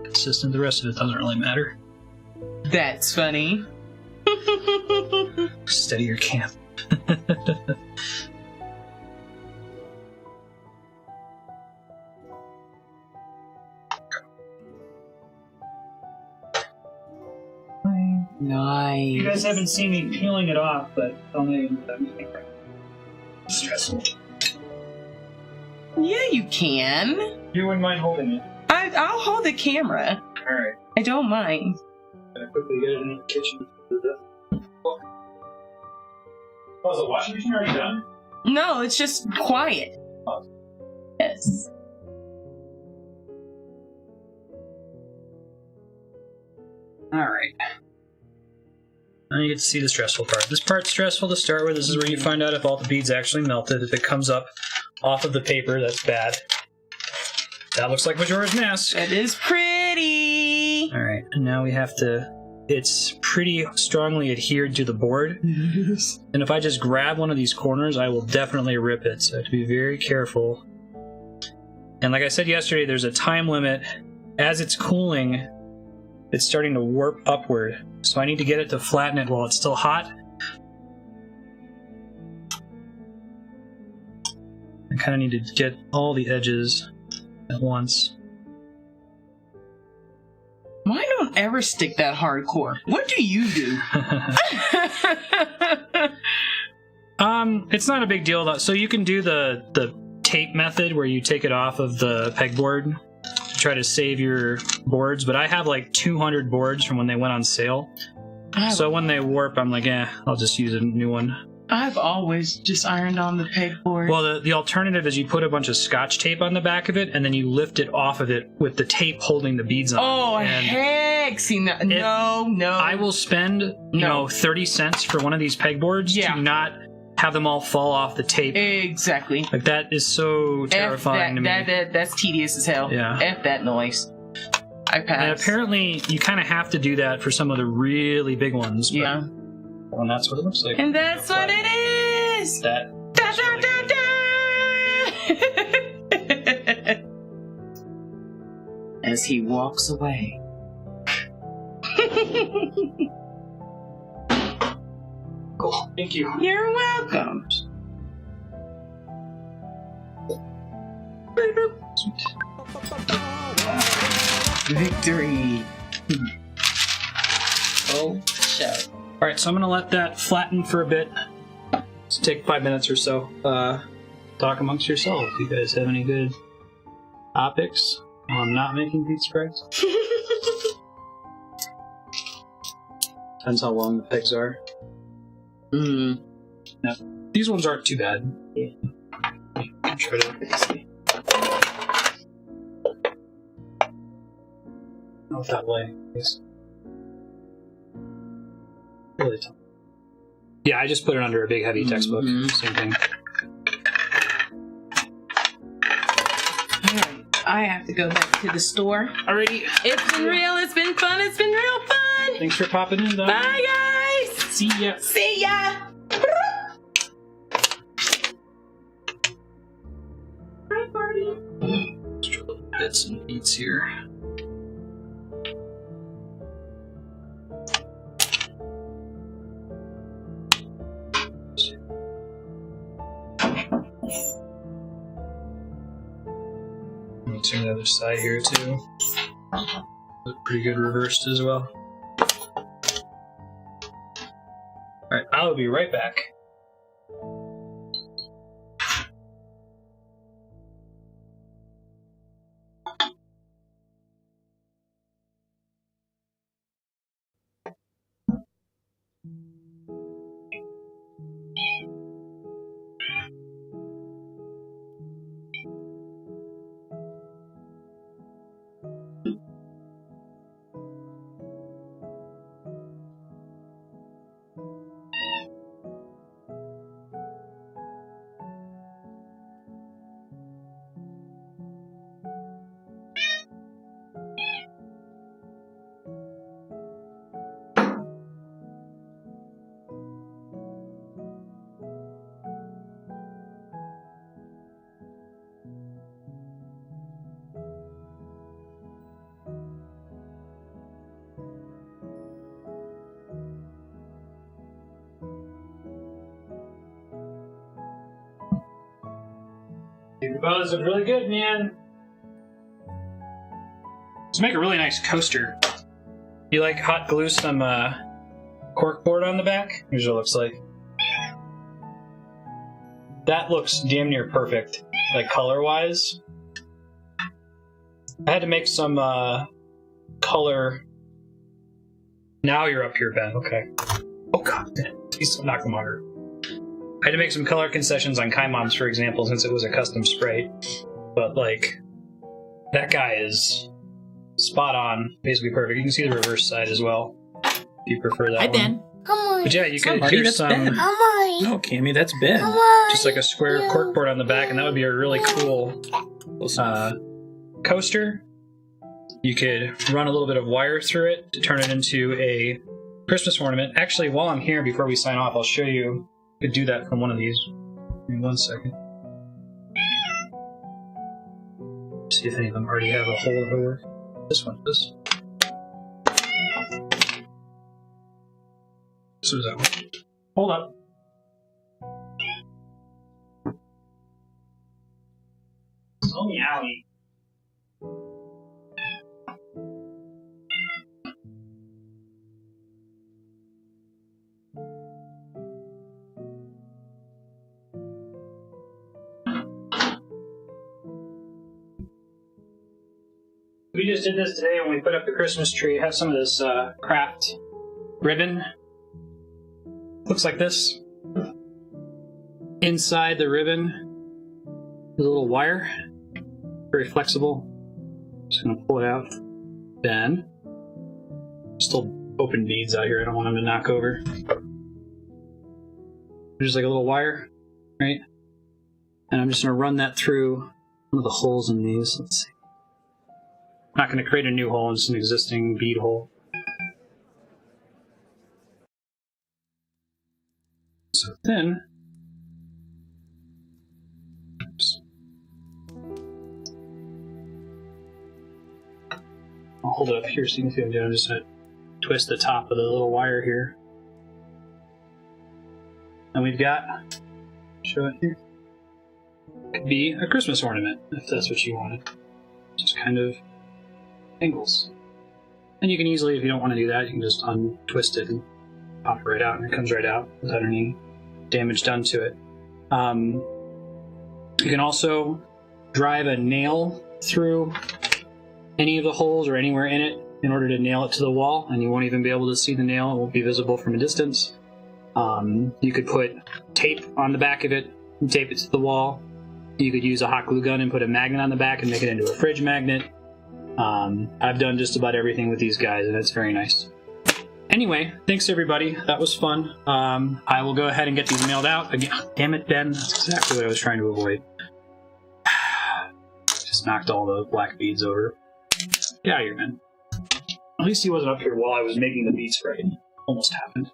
S1: Consistent, the rest of it doesn't really matter.
S2: That's funny.
S1: Steady your camp.
S2: Nice.
S1: You guys haven't seen me peeling it off, but tell me that makes me stressful.
S2: Yeah, you can.
S1: You wouldn't mind holding it.
S2: I I'll hold the camera.
S1: Alright.
S2: I don't mind.
S1: Gonna quickly get it in the kitchen. Oh, is the washing machine already done?
S2: No, it's just quiet. Yes.
S1: Alright. Now you get to see the stressful part. This part's stressful to start with. This is where you find out if all the beads actually melted. If it comes up off of the paper, that's bad. That looks like Majora's Mask.
S2: That is pretty.
S1: Alright, and now we have to... It's pretty strongly adhered to the board.
S2: Yes.
S1: And if I just grab one of these corners, I will definitely rip it. So I have to be very careful. And like I said yesterday, there's a time limit. As it's cooling, it's starting to warp upward. So I need to get it to flatten it while it's still hot. I kind of need to get all the edges at once.
S2: Why don't ever stick that hardcore? What do you do?
S1: It's not a big deal though. So you can do the tape method where you take it off of the pegboard to try to save your boards, but I have like 200 boards from when they went on sale. So when they warp, I'm like, I'll just use a new one.
S2: I've always just ironed on the pegboard.
S1: Well, the alternative is you put a bunch of Scotch tape on the back of it, and then you lift it off of it with the tape holding the beads on.
S2: Oh,
S1: and
S2: heck! See, no.
S1: I will spend, 30 cents for one of these pegboards to not have them all fall off the tape.
S2: Exactly.
S1: Like, that is so terrifying to me.
S2: That's tedious as hell.
S1: Yeah.
S2: F that noise. I pass.
S1: And apparently, you kind of have to do that for some of the really big ones. But,
S2: yeah.
S1: Well, and that's what it looks like.
S2: And that's what it is!
S1: That.
S2: Da, da, da, da! As he walks away.
S1: Cool. Thank you.
S2: You're welcome. Victory. Oh, shit.
S1: Alright, so I'm going to let that flatten for a bit. Let's take 5 minutes or so. Talk amongst yourselves. You guys have any good topics on not making Beadsprites? Depends how long the pegs are.
S2: Mm.
S1: No, these ones aren't too bad. Yeah. Try to see. Not that way. Yes. Really tough. Yeah, I just put it under a big heavy textbook. Same thing.
S2: Alright, I have to go back to the store.
S1: Alrighty.
S2: It's been real, it's been fun, it's been real fun!
S1: Thanks for popping in, though.
S2: Bye, guys!
S1: See ya.
S2: See ya! Hi, Barney.
S1: Let's try to get some beats here. To the other side here too. Look pretty good reversed as well. Alright, I'll be right back. Your bows look really good, man. Let's make a really nice coaster. You like hot glue some corkboard on the back? Here's what it looks like. That looks damn near perfect, like color-wise. I had to make some color. Now you're up here, Ben. Okay. Oh god, please don't knock them over. I had to make some color concessions on Kaimons, for example, since it was a custom sprite. But like, that guy is spot on, basically perfect. You can see the reverse side as well, if you prefer that.
S3: Hi,
S1: one.
S3: Ben.
S1: But yeah, you could
S3: Somebody,
S1: hear
S3: that's
S1: some.
S3: Ben.
S1: No, Cammy, that's Ben. Just like a square corkboard on the back, and that would be a really cool coaster. You could run a little bit of wire through it to turn it into a Christmas ornament. Actually, while I'm here, before we sign off, I'll show you. You could do that from one of these. Give me 1 second. See if any of them already have a hole over. This one does. So is that one. Hold up. Oh, meowie. We just did this today when we put up the Christmas tree. I have some of this craft ribbon. Looks like this. Inside the ribbon is a little wire. Very flexible. Just gonna pull it out. Then, still open beads out here. I don't want them to knock over. Just like a little wire, right? And I'm just gonna run that through one of the holes in these. Let's see. I'm not going to create a new hole, it's an existing bead hole. So then, oops. I'll hold it up here so you can see what I'm doing. I'm just going to twist the top of the little wire here. And we've got, show it here, could be a Christmas ornament, if that's what you wanted. Just kind of angles. And you can easily, if you don't want to do that, you can just untwist it and pop it right out, and it comes right out without any damage done to it. You can also drive a nail through any of the holes or anywhere in it in order to nail it to the wall, and you won't even be able to see the nail. It won't be visible from a distance. You could put tape on the back of it and tape it to the wall. You could use a hot glue gun and put a magnet on the back and make it into a fridge magnet. I've done just about everything with these guys, and it's very nice. Anyway, thanks everybody. That was fun. I will go ahead and get these mailed out. Again, damn it, Ben. That's exactly what I was trying to avoid. Just knocked all the black beads over. Get out of here, man. At least he wasn't up here while I was making the Beadsprite. Almost happened.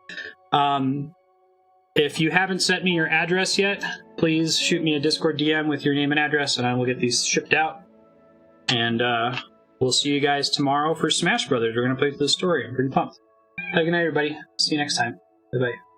S1: If you haven't sent me your address yet, please shoot me a Discord DM with your name and address, and I will get these shipped out. And we'll see you guys tomorrow for Smash Brothers. We're going to play through the story. I'm pretty pumped. Have a good night, everybody. See you next time. Bye-bye.